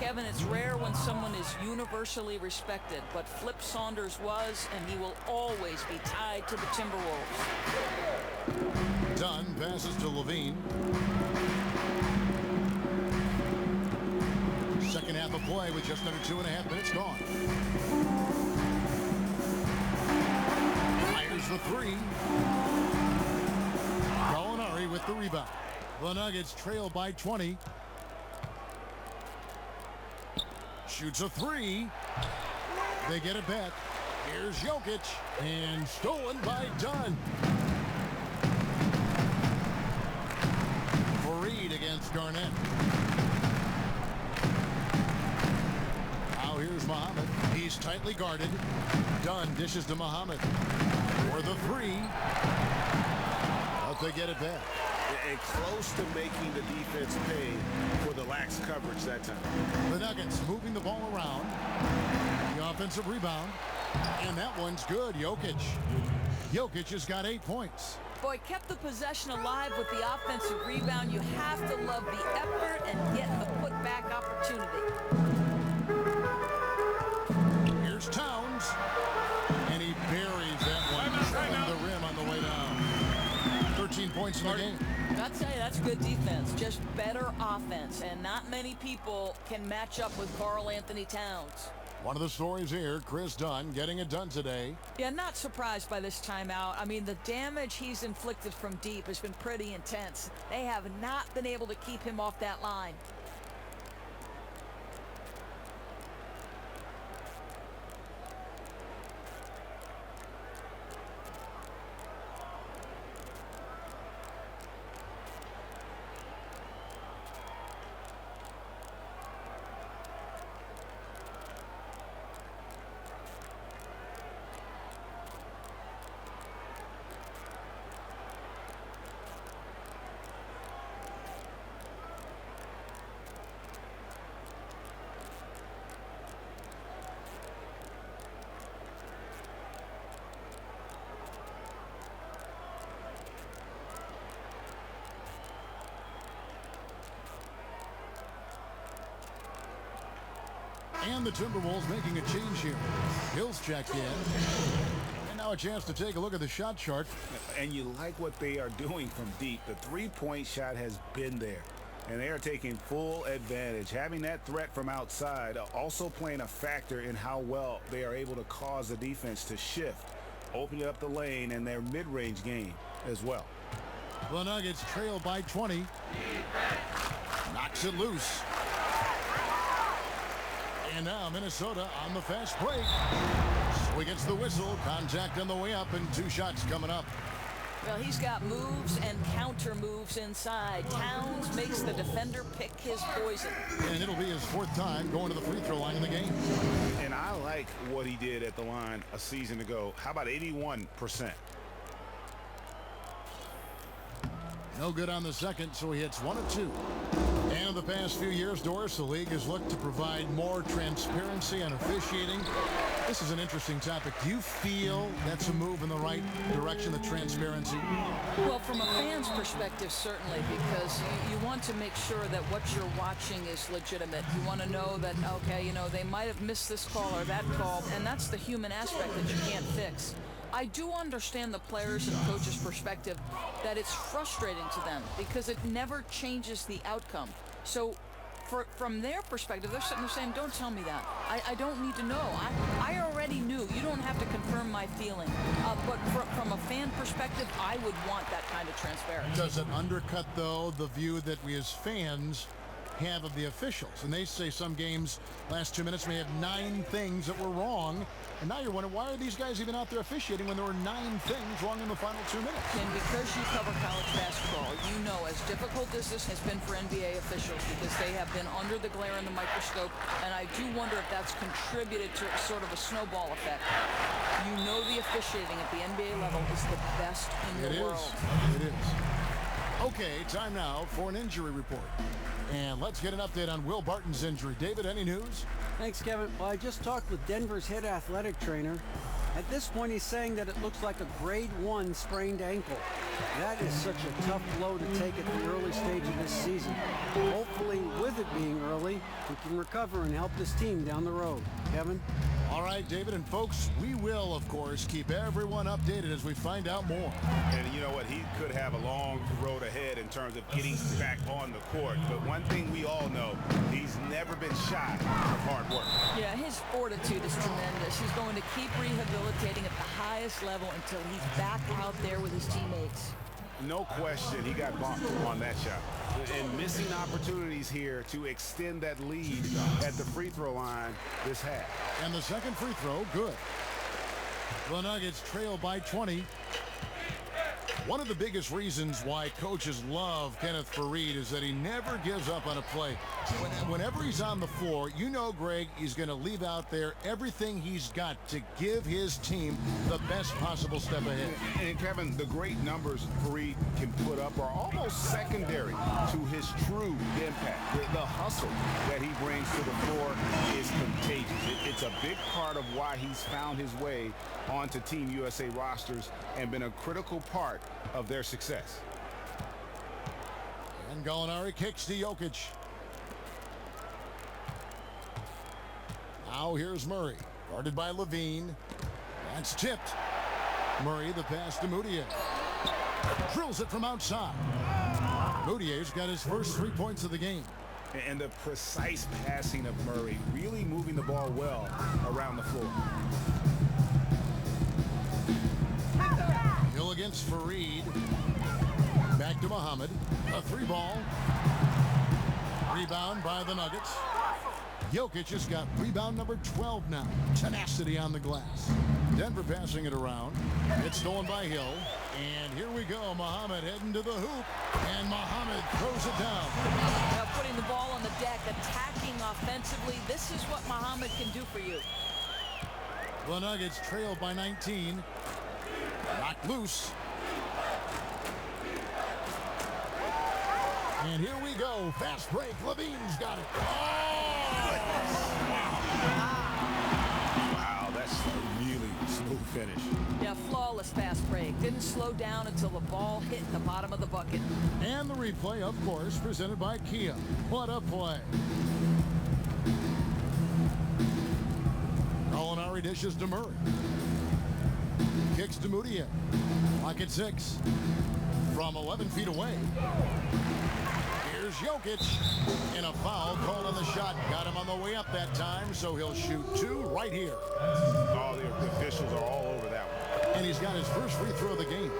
Kevin, it's rare when someone is universally respected, but Flip Saunders was, and he will always be tied to the Timberwolves. Dunn passes to LaVine. Second half of play with just under 2.5 minutes gone. Fires the 3. Gallinari with the rebound. The Nuggets trail by 20. Shoots a 3. They get it back. Here's Jokic. And stolen by Dunn. Fareed against Garnett. Here's Muhammad. He's tightly guarded. Dunn dishes to Muhammad for the 3. But they get it back. And close to making the defense pay for the lax coverage that time. The Nuggets moving the ball around. The offensive rebound. And that one's good. Jokic. Jokic has got 8 points. Boy, kept the possession alive with the offensive rebound. You have to love the effort and get the putback opportunity. in the game. I'll tell you, that's good defense. Just better offense. And not many people can match up with Karl Anthony Towns. One of the stories here, Chris Dunn getting it done today. Yeah, not surprised by this timeout. I mean, the damage he's inflicted from deep has been pretty intense. They have not been able to keep him off that line. And the Timberwolves making a change here. Hill's checked in. And now a chance to take a look at the shot chart. And you like what they are doing from deep. The three-point shot has been there, and they are taking full advantage. Having that threat from outside also playing a factor in how well they are able to cause the defense to shift, opening up the lane and their mid-range game as well. The Nuggets trail by 20. Knocks it loose. And now Minnesota on the fast break. So he gets the whistle. Contact on the way up and 2 shots coming up. Well, he's got moves and counter moves inside. Towns makes the defender pick his poison. And it'll be his 4th time going to the free throw line in the game. And I like what he did at the line a season ago. How about 81%? No good on the second, so he hits 1 of 2. And in the past few years, Doris, the league has looked to provide more transparency on officiating. This is an interesting topic. Do you feel that's a move in the right direction, the transparency? Well, from a fan's perspective, certainly, because you want to make sure that what you're watching is legitimate. You want to know that, okay, you know, they might have missed this call or that call, and that's the human aspect that you can't fix. I do understand the players and coaches' perspective that it's frustrating to them because it never changes the outcome. So from their perspective, they're sitting there saying, don't tell me that. I don't need to know. I already knew. You don't have to confirm my feeling. But from a fan perspective, I would want that kind of transparency. Does it undercut, though, the view that we as fans have of the officials? And they say some games, last 2 minutes, may have 9 things that were wrong. And now you're wondering, why are these guys even out there officiating when there were 9 things wrong in the final 2 minutes? And because you cover college basketball, you know as difficult as this has been for NBA officials because they have been under the glare in the microscope, and I do wonder if that's contributed to sort of a snowball effect. You know the officiating at the NBA level is the best in the world. It is. Okay, time now for an injury report. And let's get an update on Will Barton's injury. David, any news? Thanks, Kevin. Well, I just talked with Denver's head athletic trainer. At this point, he's saying that it looks like a grade 1 sprained ankle. That is such a tough blow to take at the early stage of this season. Hopefully, with it being early, he can recover and help this team down the road. Kevin? All right, David, and folks, we will, of course, keep everyone updated as we find out more. And you know what? He could have a long road ahead in terms of getting back on the court. But one thing we all know, he's never been shy of hard work. Yeah, his fortitude is tremendous. He's going to keep rehabilitating at the highest level until he's back out there with his teammates. No question, he got bumped on that shot. And missing opportunities here to extend that lead at the free throw line this half. And the second free throw, good. The Nuggets trail by 20. One of the biggest reasons why coaches love Kenneth Faried is that he never gives up on a play. Whenever he's on the floor, you know, Greg, he's going to leave out there everything he's got to give his team the best possible step ahead. And Kevin, the great numbers Faried can put up are almost secondary to his true impact. The hustle that he brings to the floor is contagious. It's a big part of why he's found his way onto Team USA rosters and been a critical part of their success. And Gallinari kicks to Jokic. Now here's Murray, guarded by Levine. That's tipped. Murray, the pass to Moutier. Drills it from outside. Moutier's got his first 3 points of the game. And the precise passing of Murray, really moving the ball well around the floor. Hill against Fareed. Back to Muhammad. A 3-ball. Rebound by the Nuggets. Jokic has got rebound number 12 now. Tenacity on the glass. Denver passing it around. It's stolen by Hill. And here we go. Muhammad heading to the hoop. And Muhammad throws it down. Now putting the ball on the deck, attacking offensively. This is what Muhammad can do for you. The Nuggets trailed by 19. Knocked loose. And here we go. Fast break. Levine's got it. Wow, that's a really smooth finish. Yeah, flawless fast break. Didn't slow down until the ball hit the bottom of the bucket. And the replay, of course, presented by Kia. What a play. Gallinari dishes to Murray. Kicks to Moutier. Lock at 6. From 11 feet away. Here's Jokic. And a foul called on the shot. Got him on the way up that time, so he'll shoot 2 right here. Oh, the officials are all over that one. And he's got his first free throw of the game.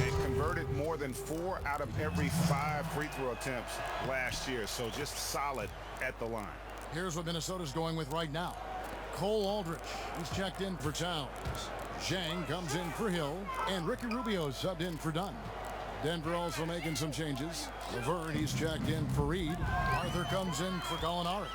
And converted more than 4 out of every 5 free throw attempts last year, so just solid at the line. Here's what Minnesota's going with right now. Cole Aldrich, he's checked in for Towns. Zhang comes in for Hill, and Ricky Rubio subbed in for Dunn. Denver also making some changes. Laverne, he's checked in for Reed. Arthur comes in for Gallinari.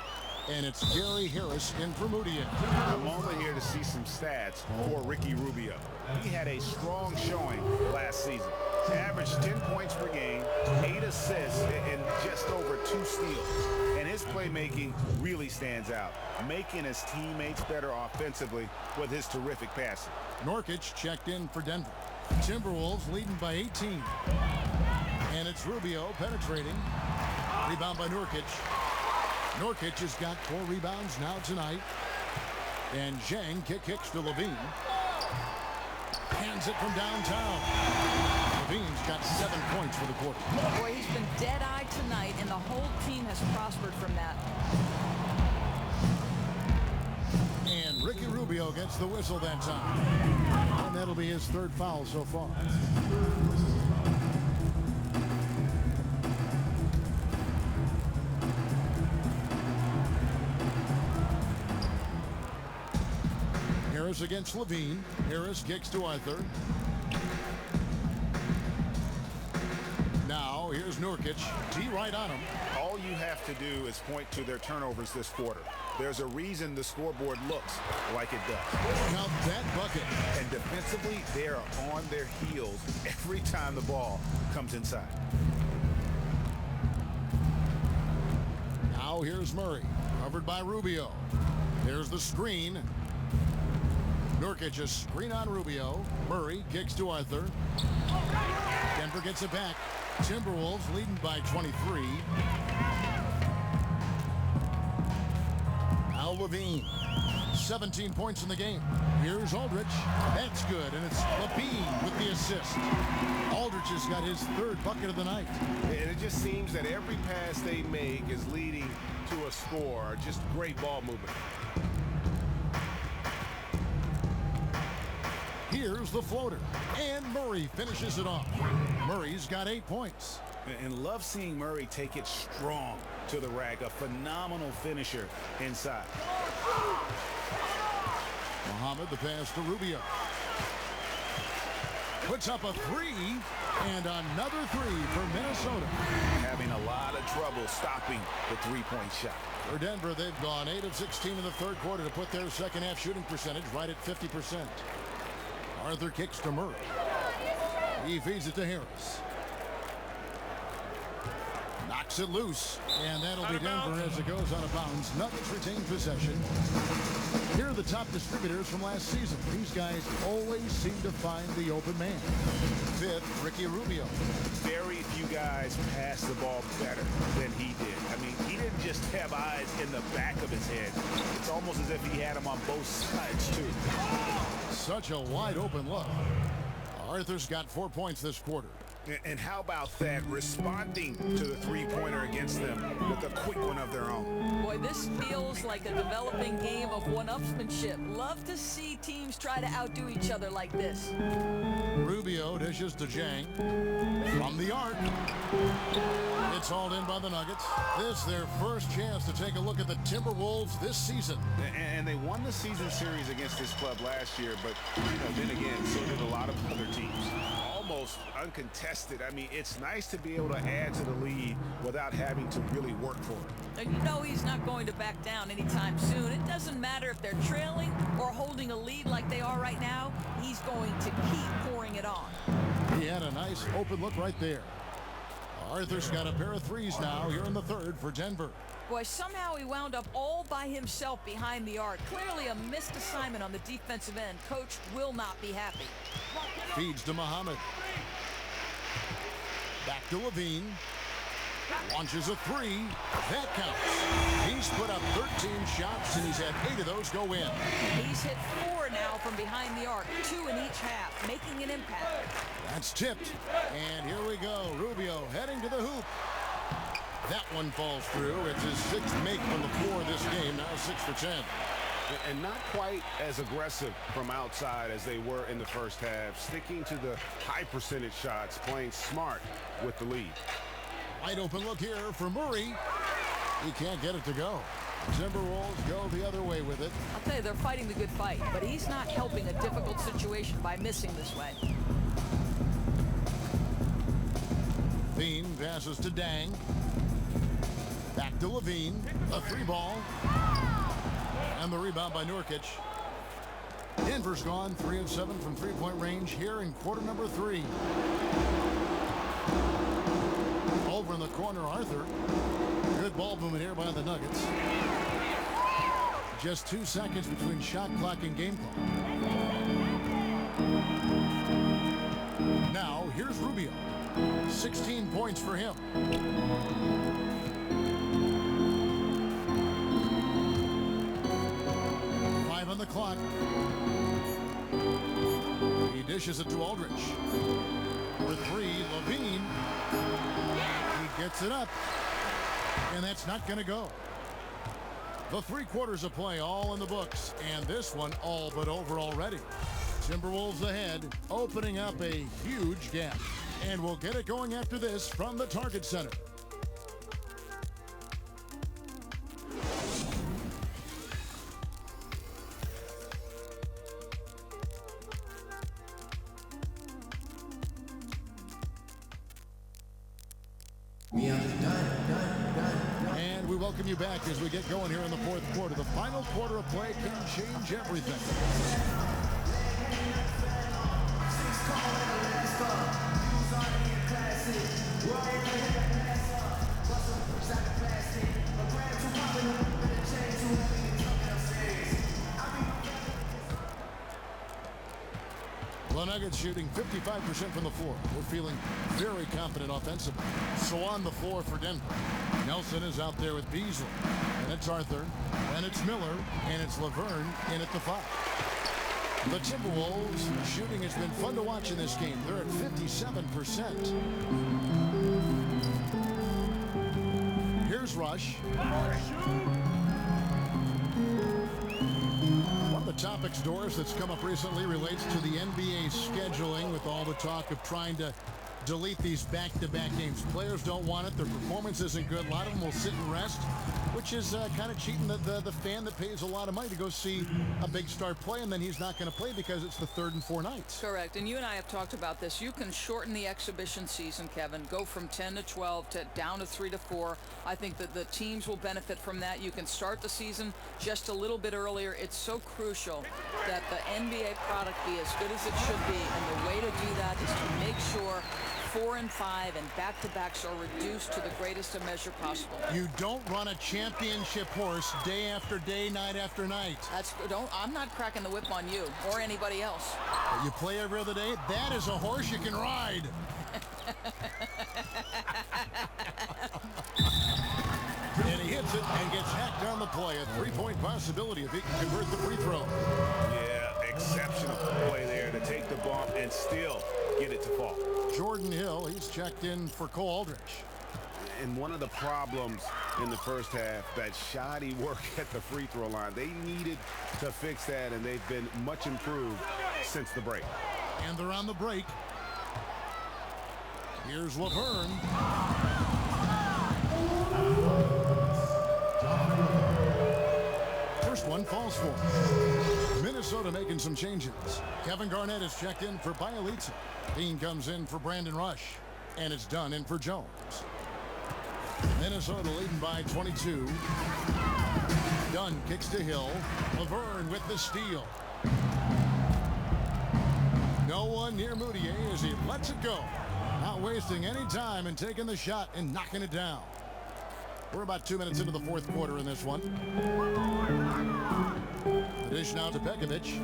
And it's Gary Harris in for Moutier. I'm only here to see some stats for Ricky Rubio. He had a strong showing last season. Averaged 10 points per game, 8 assists, and just over 2 steals. And his playmaking really stands out, making his teammates better offensively with his terrific passing. Nurkic checked in for Denver. Timberwolves leading by 18. And it's Rubio penetrating. Rebound by Nurkic. Nurkic has got 4 rebounds now tonight. And Zhang kicks to Levine. Hands it from downtown. Levine's got 7 points for the quarter. Boy, he's been dead-eyed tonight, and the whole team has prospered from that. And Ricky Rubio gets the whistle that time. And that'll be his 3rd foul so far. Harris against Levine. Harris kicks to Arthur. Now here's Nurkic. D right on him. All you have to do is point to their turnovers this quarter. There's a reason the scoreboard looks like it does. Count that bucket. And defensively, they are on their heels every time the ball comes inside. Now here's Murray. Covered by Rubio. There's the screen. Nurkic a screen on Rubio. Murray kicks to Arthur. Denver gets it back. Timberwolves leading by 23. Al Levine. 17 points in the game. Here's Aldrich. That's good, and it's Levine with the assist. Aldrich has got his 3rd bucket of the night. And it just seems that every pass they make is leading to a score. Just great ball movement. Here's the floater, and Murray finishes it off. Murray's got 8 points. And love seeing Murray take it strong to the rack. A phenomenal finisher inside. Muhammad, the pass to Rubio. Puts up a 3, and another 3 for Minnesota. Having a lot of trouble stopping the 3-point shot. For Denver, they've gone 8 of 16 in the 3rd quarter to put their 2nd half shooting percentage right at 50%. Arthur kicks to Murray. He feeds it to Harris. Knocks it loose, and that'll be Denver as it goes out of bounds. Nuggets retain possession. Here are the top distributors from last season. These guys always seem to find the open man. 5th, Ricky Rubio. Very few guys pass the ball better than he did. I mean, he didn't just have eyes in the back of his head. It's almost as if he had them on both sides, too. Such a wide open look. Arthur's got 4 points this quarter. And how about that, responding to the three-pointer against them with a quick one of their own. Boy, this feels like a developing game of one-upsmanship. Love to see teams try to outdo each other like this. Rubio dishes to Jang. From the arc. It's hauled in by the Nuggets. This their first chance to take a look at the Timberwolves this season. And they won the season series against this club last year, but then again, so did a lot of other teams. Almost uncontested. I mean, it's nice to be able to add to the lead without having to really work for it. And you know he's not going to back down anytime soon. It doesn't matter if they're trailing or holding a lead like they are right now. He's going to keep pouring it on. He had a nice open look right there. Arthur's got a pair of threes now here in the third for Denver. Boy, somehow he wound up all by himself behind the arc. Clearly a missed assignment on the defensive end. Coach will not be happy. Feeds to Muhammad. Back to Levine. Launches a three. That counts. He's put up 13 shots, and he's had 8 of those go in. He's hit 4 now from behind the arc, 2 in each half, making an impact. That's tipped. And here we go. Rubio heading to the hoop. That one falls through. It's his 6th make from the floor this game. Now 6 for 10. And not quite as aggressive from outside as they were in the first half. Sticking to the high percentage shots, playing smart with the lead. Wide open look here for Murray. He can't get it to go. Timberwolves go the other way with it. I'll tell you, they're fighting the good fight, but he's not helping a difficult situation by missing this way. Levine passes to Dang. Back to Levine. A 3-ball. And the rebound by Nurkic. Denver's gone 3 of 7 from three-point range here in quarter number 3. Over in the corner, Arthur. Good ball movement here by the Nuggets. Just 2 seconds between shot clock and game clock. Now, here's Rubio. 16 points for him. On the clock. He dishes it to Aldridge. For 3, Levine. He gets it up. And that's not going to go. The 3 quarters of play all in the books. And this one all but over already. Timberwolves ahead, opening up a huge gap. And we'll get it going after this from the Target Center. And we welcome you back as we get going here in the 4th quarter. The final quarter of play can change everything. The Nuggets shooting 55% from the floor. We're feeling very confident offensively. So on the floor for Denver. Nelson is out there with Beasley. And it's Arthur. And it's Miller. And it's Laverne in at the 5. The Timberwolves shooting has been fun to watch in this game. They're at 57%. Here's Rush. One of the topics, Doris, that's come up recently relates to the NBA scheduling with all the talk of trying to delete these back-to-back games. Players don't want it. Their performance isn't good. A lot of them will sit and rest, which is kind of cheating the fan that pays a lot of money to go see a big star play, and then he's not going to play because it's the 3rd and 4 nights. Correct, and you and I have talked about this. You can shorten the exhibition season, Kevin, go from 10 to 12 to down to 3 to 4. I think that the teams will benefit from that. You can start the season just a little bit earlier. It's so crucial that the NBA product be as good as it should be, and the way to do that is to make sure 4 and 5 and back-to-backs are reduced to the greatest of measure possible. You don't run a championship horse day after day, night after night. I'm not cracking the whip on you or anybody else. But you play every other day. That is a horse you can ride. And he hits it and gets hacked on the play. A 3-point possibility if he can convert the free throw. Yeah, exceptional play there to take the bump and still get it to fall. Jordan Hill, he's checked in for Cole Aldrich. And one of the problems in the first half, that shoddy work at the free throw line. They needed to fix that, and they've been much improved since the break. And they're on the break. Here's Laverne. First one falls for him. Minnesota making some changes. Kevin Garnett is checked in for Bielitsa. Dean comes in for Brandon Rush. And it's done in for Jones. Minnesota leading by 22. Dunn kicks to Hill. Laverne with the steal. No one near Moutier as he lets it go. Not wasting any time and taking the shot and knocking it down. We're about 2 minutes into the fourth quarter in this one. The dish now to Pekovic.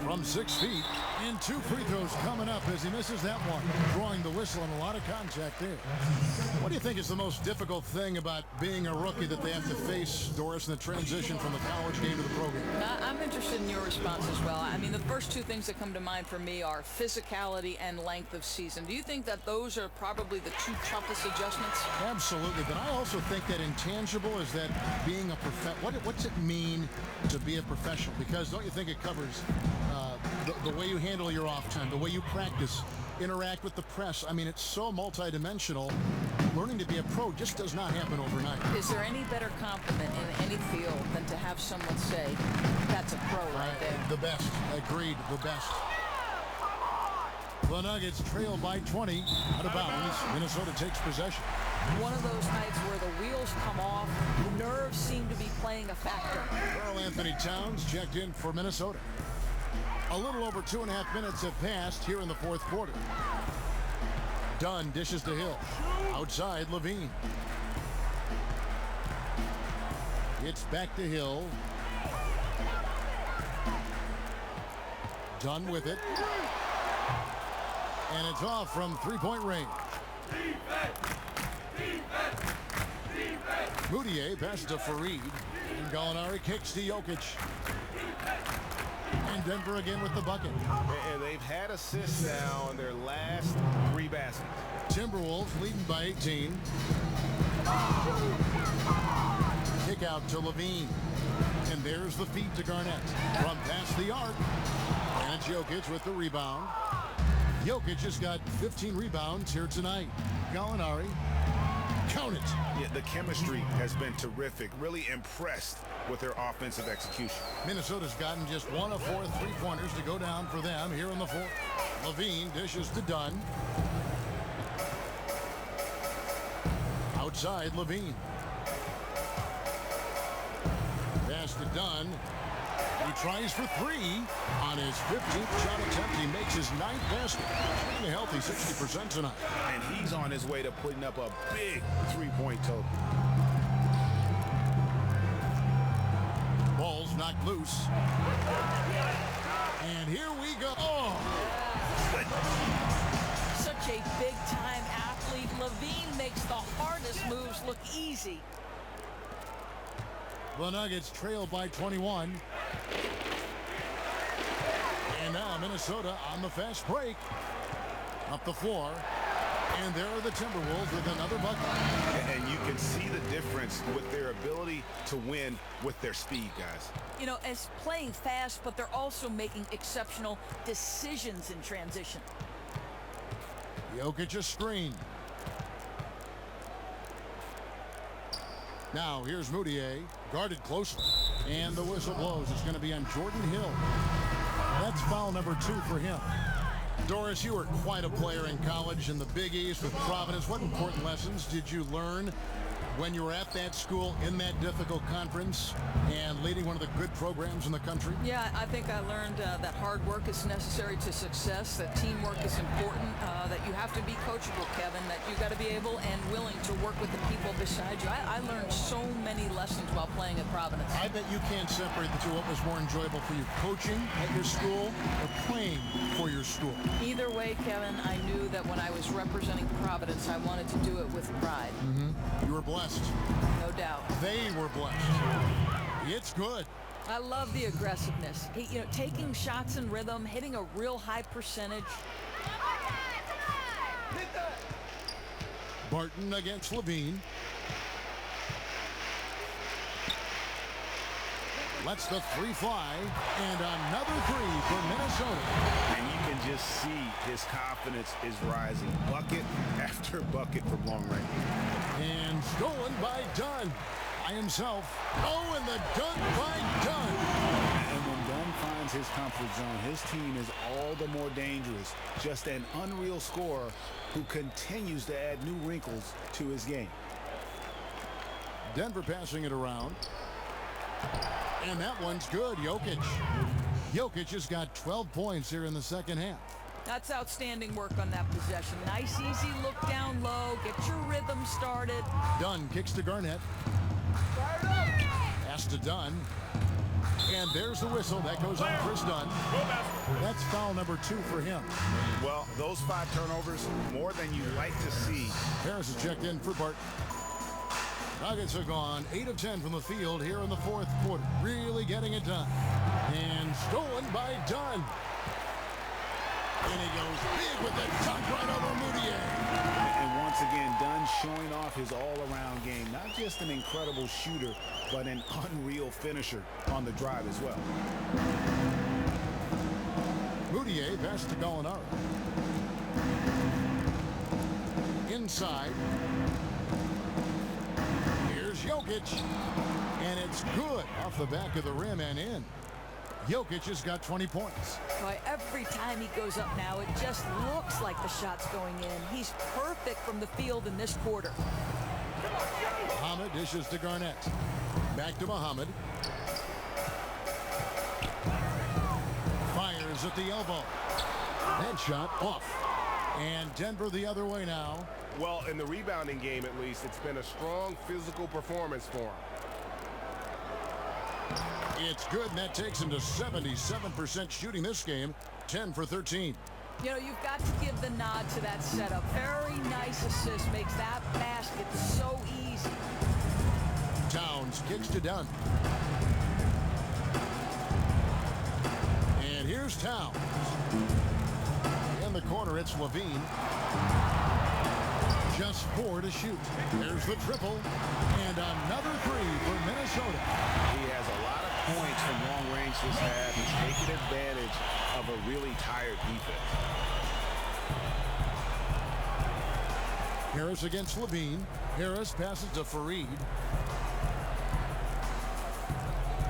From 6 feet. And 2 free throws coming up as he misses that one. Drawing the whistle and a lot of contact there. What do you think is the most difficult thing about being a rookie that they have to face, Doris, in the transition from the college game to the pro game? I'm interested in your response as well. I mean, the first 2 things that come to mind for me are physicality and length of season. Do you think that those are probably the 2 toughest adjustments? Absolutely, but I also think that intangible is that being a what's it mean to be a professional? Because don't you think it covers the way you handle your off time, the way you practice, interact with the press? I mean, it's so multidimensional. Learning to be a pro just does not happen overnight. Is there any better compliment in any field than to have someone say, that's a pro right there? The best. Agreed. The best. The Nuggets trail by 20. Out of bounds. Minnesota takes possession. One of those nights where the wheels come off, nerves seem to be playing a factor. Karl Anthony Towns checked in for Minnesota. A little over 2.5 minutes have passed here in the fourth quarter. Dunn dishes to Hill. Outside, Levine. It's back to Hill. Dunn with it. And it's off from 3-point range. Moutier passes to Fareed. And Gallinari kicks to Jokic. And Denver again with the bucket. And they've had assists now on their last 3 baskets. Timberwolves leading by 18. Kick out to Levine. And there's the feed to Garnett. From past the arc. And it's Jokic with the rebound. Jokic has got 15 rebounds here tonight. Gallinari. Count it. Yeah, the chemistry has been terrific. Really impressed with their offensive execution. Minnesota's gotten just 1 of 4 3-pointers to go down for them here in the fourth. Levine dishes to Dunn. Outside, Levine. Pass to Dunn. He tries for 3 on his 15th shot attempt. He makes his 9th basket. Shooting a healthy 60% tonight. And he's on his way to putting up a big 3-point total. Ball's knocked loose. And here we go. Oh! Such a big-time athlete. Levine makes the hardest moves look easy. The Nuggets trail by 21. And now Minnesota on the fast break. Up the floor. And there are the Timberwolves with another bucket. And you can see the difference with their ability to win with their speed, guys. You know, as playing fast, but they're also making exceptional decisions in transition. Jokic a screen. Now here's Moutier, guarded closely. And the whistle blows. It's going to be on Jordan Hill. That's foul number 2 for him. Doris, you were quite a player in college in the Big East with Providence. What important lessons did you learn when you were at that school in that difficult conference and leading one of the good programs in the country? Yeah, I think I learned that hard work is necessary to success, that teamwork is important, that you have to be coachable, Kevin, that you got to be able and willing to work with the people beside you. I learned so many lessons while playing at Providence. I bet you can't separate the two. What was more enjoyable for you, coaching at your school or playing for your school? Either way, Kevin, I knew that when I was representing Providence, I wanted to do it with pride. You were blessed. No doubt. They were blessed. It's good. I love the aggressiveness. Taking shots in rhythm, hitting a real high percentage. Barton against Levine. Lets the three fly, and another three for Minnesota. And you can just see his confidence is rising. Bucket after bucket from long range. And stolen by Dunn. By himself. Oh, and the dunk by Dunn. And when Dunn finds his comfort zone, his team is all the more dangerous. Just an unreal scorer who continues to add new wrinkles to his game. Denver passing it around. And that one's good. Jokic has got 12 points here in the second half. That's outstanding work on that possession. Nice, easy look down low. Get your rhythm started. Dunn kicks to Garnett. Pass to Dunn. And there's the whistle. That goes on Chris Dunn. That's foul number 2 for him. Well, those 5 turnovers, more than you like to see. Harris is checked in for Barton. Nuggets are gone 8 of 10 from the field here in the fourth quarter. Really getting it done. And stolen by Dunn. And he goes big with the dunk right over Moutier. And once again, Dunn showing off his all-around game. Not just an incredible shooter, but an unreal finisher on the drive as well. Moutier passes to Gallinari. Inside. Here's Jokic. And it's good off the back of the rim and in. Jokic has got 20 points. Boy, every time he goes up now, it just looks like the shot's going in. He's perfect from the field in this quarter. Muhammad dishes to Garnett. Back to Muhammad. Fires at the elbow. That shot off. And Denver the other way now. Well, in the rebounding game, at least, it's been a strong physical performance for him. It's good, and that takes him to 77% shooting this game, 10 for 13. You've got to give the nod to that setup. Very nice assist, makes that basket so easy. Towns kicks to Dunn. And here's Towns. In the corner, it's Levine. Just 4 to shoot. There's the triple. And another 3 for Minnesota. He has a lot of points from long range this half. He's taking advantage of a really tired defense. Harris against Levine. Harris passes to Fareed.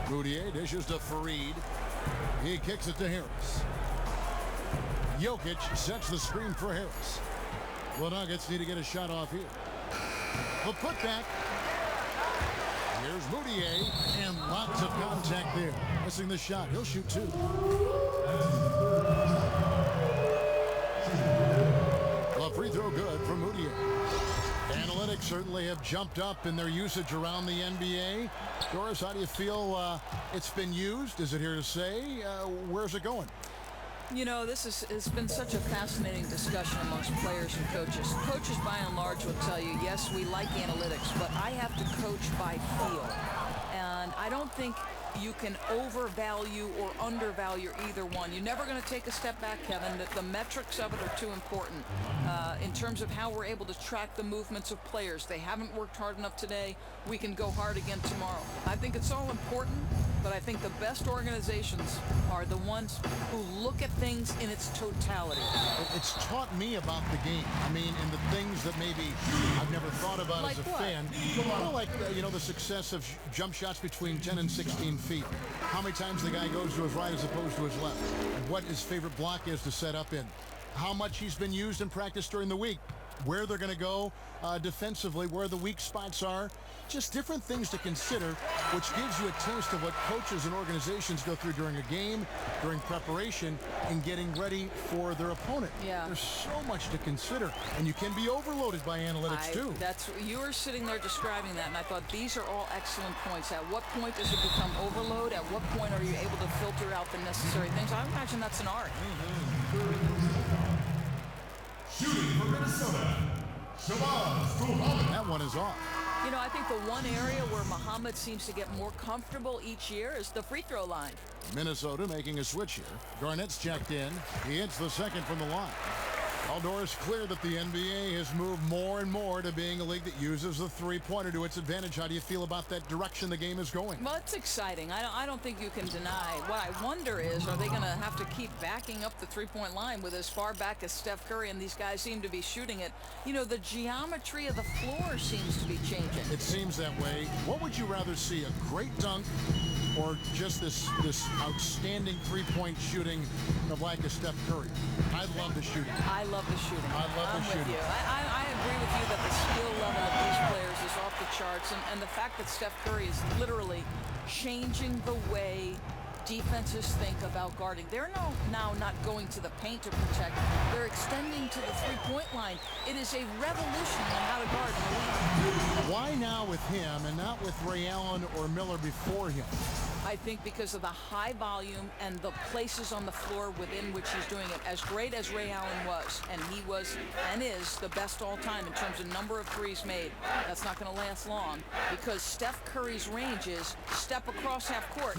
Moutier dishes to Fareed. He kicks it to Harris. Jokic sets the screen for Harris. The Nuggets need to get a shot off here. The putback. Here's Moutier, and lots of contact there. Missing the shot. He'll shoot 2. The free throw good from Moutier. Analytics certainly have jumped up in their usage around the NBA. Doris, how do you feel it's been used? Is it here to say? Where's it going? It's been such a fascinating discussion amongst players and coaches. Coaches, by and large, will tell you, yes, we like analytics, but I have to coach by feel. And I don't think you can overvalue or undervalue either one. You're never going to take a step back, Kevin. The metrics of it are too important in terms of how we're able to track the movements of players. They haven't worked hard enough today. We can go hard again tomorrow. I think it's all important, but I think the best organizations are the ones who look at things in its totality. It's taught me about the game. I mean, and the things that maybe I've never thought about like as a what? fan. Well, like, the success of jump shots between 10 and 16 feet. How many times the guy goes to his right as opposed to his left. What his favorite block is to set up in. How much he's been used in practice during the week. Where they're going to go defensively, where the weak spots are. Just different things to consider, which gives you a taste of what coaches and organizations go through during a game, during preparation, and getting ready for their opponent. Yeah. There's so much to consider, and you can be overloaded by analytics too. You were sitting there describing that, and I thought these are all excellent points. At what point does it become overload? At what point are you able to filter out the necessary things? I imagine that's an art. Shooting for Minnesota, That one is off. You know, I think the one area where Muhammad seems to get more comfortable each year is the free throw line. Minnesota making a switch here. Garnett's checked in. He hits the second from the line. Although it's clear that the NBA has moved more and more to being a league that uses the three-pointer to its advantage. How do you feel about that direction the game is going? Well, it's exciting. I don't think you can deny. What I wonder is, are they going to have to keep backing up the three-point line with as far back as Steph Curry, and these guys seem to be shooting it. You know, the geometry of the floor seems to be changing. It seems that way. What would you rather see, a great dunk or just this outstanding three-point shooting of like a Steph Curry? I love the shooting. I love the shooting. I love the shooting. I'm with you. I agree with you that the skill level of these players is off the charts, and the fact that Steph Curry is literally changing the way defenses think about guarding. They're now not going to the paint to protect. They're extending to the three-point line. It is a revolution on how to guard in the league. Why now with him and not with Ray Allen or Miller before him? I think because of the high volume and the places on the floor within which he's doing it. As great as Ray Allen was, and he was and is the best all time in terms of number of threes made, that's not going to last long because Steph Curry's range is step across half court,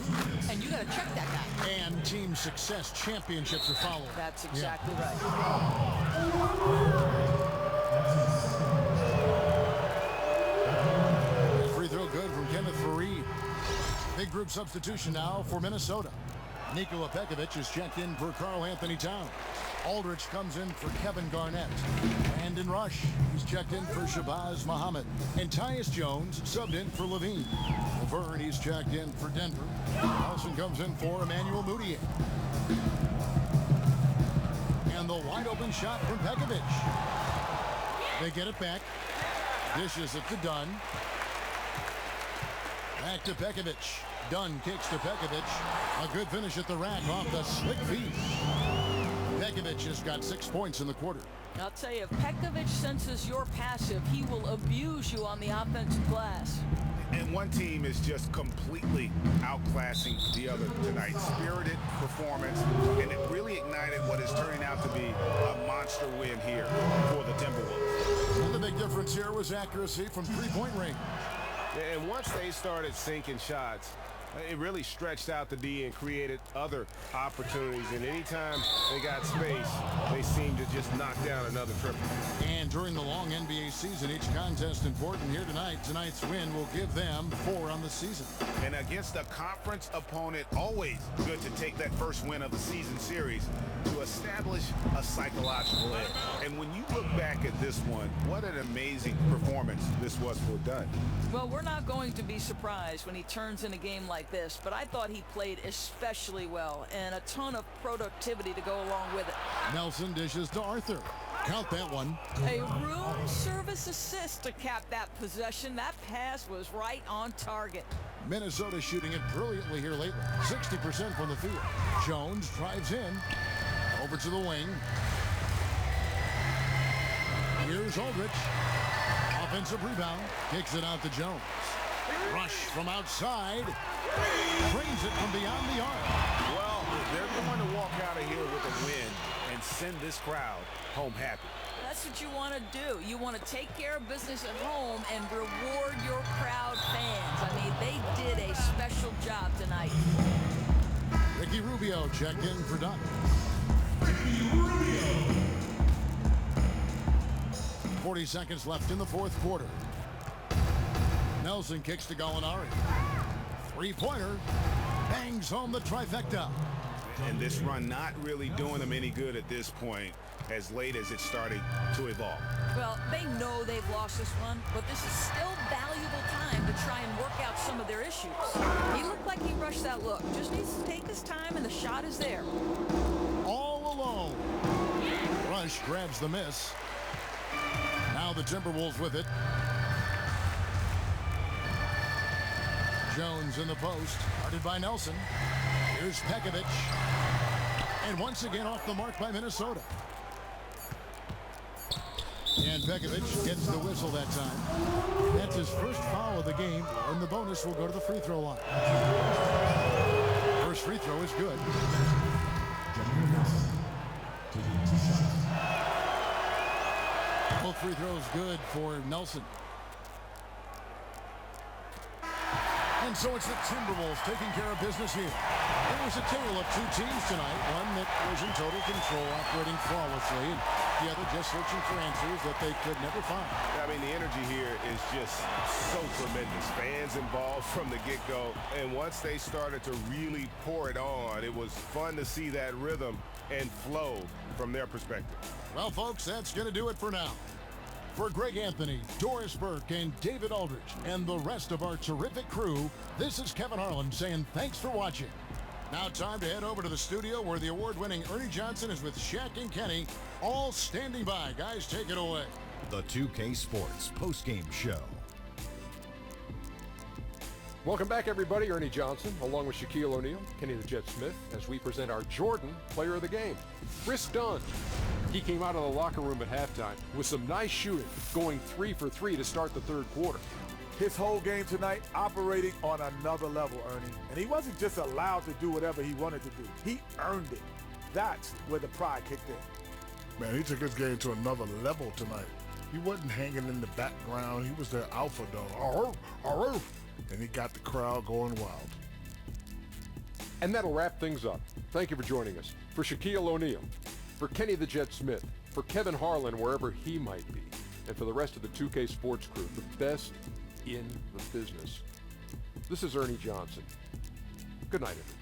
and you got to check that guy. And team success championships are following. That's exactly right. Free throw good from Kenneth Faried. Big group substitution now for Minnesota. Nikola Pekovic is checked in for Karl Anthony Towns. Aldridge comes in for Kevin Garnett. Brandon Rush, he's checked in for Shabazz Muhammad. And Tyus Jones subbed in for Levine. Laverne, he's checked in for Denver. Nelson comes in for Emmanuel Mudiay. And the wide open shot from Pekovic. They get it back. Dishes it to Dunn. Back to Pekovic. Dunn kicks to Pekovic. A good finish at the rack off the slick feet. Pekovic has got 6 points in the quarter. I'll tell you, if Pekovic senses you're passive, he will abuse you on the offensive glass. And one team is just completely outclassing the other tonight. Spirited performance, and it really ignited what is turning out to be a monster win here for the Timberwolves. And the big difference here was accuracy from three-point range. And once they started sinking shots, it really stretched out the D and created other opportunities. And anytime they got space, they seemed to just knock down another triple. And during the long NBA season, each contest important here tonight. Tonight's win will give them 4 on the season. And against a conference opponent, always good to take that first win of the season series to establish a psychological edge. And when you look back at this one, what an amazing performance this was for Dunn. Well, we're not going to be surprised when he turns in a game like this, but I thought he played especially well, and a ton of productivity to go along with it. Nelson dishes to Arthur. Count that one. A room service assist to cap that possession. That pass was right on target. Minnesota shooting it brilliantly here lately. 60% from the field. Jones drives in. Over to the wing. Here's Aldridge. Offensive rebound. Kicks it out to Jones. Rush from outside. Drains it from beyond the arc. Well, they're going to walk out of here with a win and send this crowd home happy. That's what you want to do. You want to take care of business at home and reward your crowd fans. I mean, they did a special job tonight. Ricky Rubio checked in for Dunn. 40 seconds left in the fourth quarter. Nelson kicks to Gallinari. Three-pointer. Bangs home the trifecta. And this run not really doing them any good at this point, as late as it's starting to evolve. Well, they know they've lost this one, but this is still valuable time to try and work out some of their issues. He looked like he rushed that look. Just needs to take his time, and the shot is there. All alone. Rush grabs the miss. Now the Timberwolves with it. Jones in the post, guarded by Nelson. Here's Pekovic. And once again off the mark by Minnesota. And Pekovic gets the whistle that time. That's his first foul of the game, and the bonus will go to the free throw line. First free throw is good. Both free throws good for Nelson. And so it's the Timberwolves taking care of business here. It was a tale of two teams tonight, one that was in total control, operating flawlessly, and the other just searching for answers that they could never find. I mean, the energy here is just so tremendous. Fans involved from the get-go, and once they started to really pour it on, it was fun to see that rhythm and flow from their perspective. Well, folks, that's going to do it for now. For Greg Anthony, Doris Burke, and David Aldridge, and the rest of our terrific crew, this is Kevin Harlan saying thanks for watching. Now time to head over to the studio where the award-winning Ernie Johnson is with Shaq and Kenny, all standing by. Guys, take it away. The 2K Sports postgame show. Welcome back, everybody. Ernie Johnson, along with Shaquille O'Neal, Kenny the Jet Smith, as we present our Jordan Player of the Game. Chris Dunn. He came out of the locker room at halftime with some nice shooting, going 3 for 3 to start the third quarter. His whole game tonight operating on another level, Ernie. And he wasn't just allowed to do whatever he wanted to do. He earned it. That's where the pride kicked in. Man, he took his game to another level tonight. He wasn't hanging in the background. He was their alpha dog. And he got the crowd going wild. And that'll wrap things up. Thank you for joining us. For Shaquille O'Neal, for Kenny the Jet Smith, for Kevin Harlan, wherever he might be, and for the rest of the 2K Sports crew, the best in the business. This is Ernie Johnson. Good night, everybody.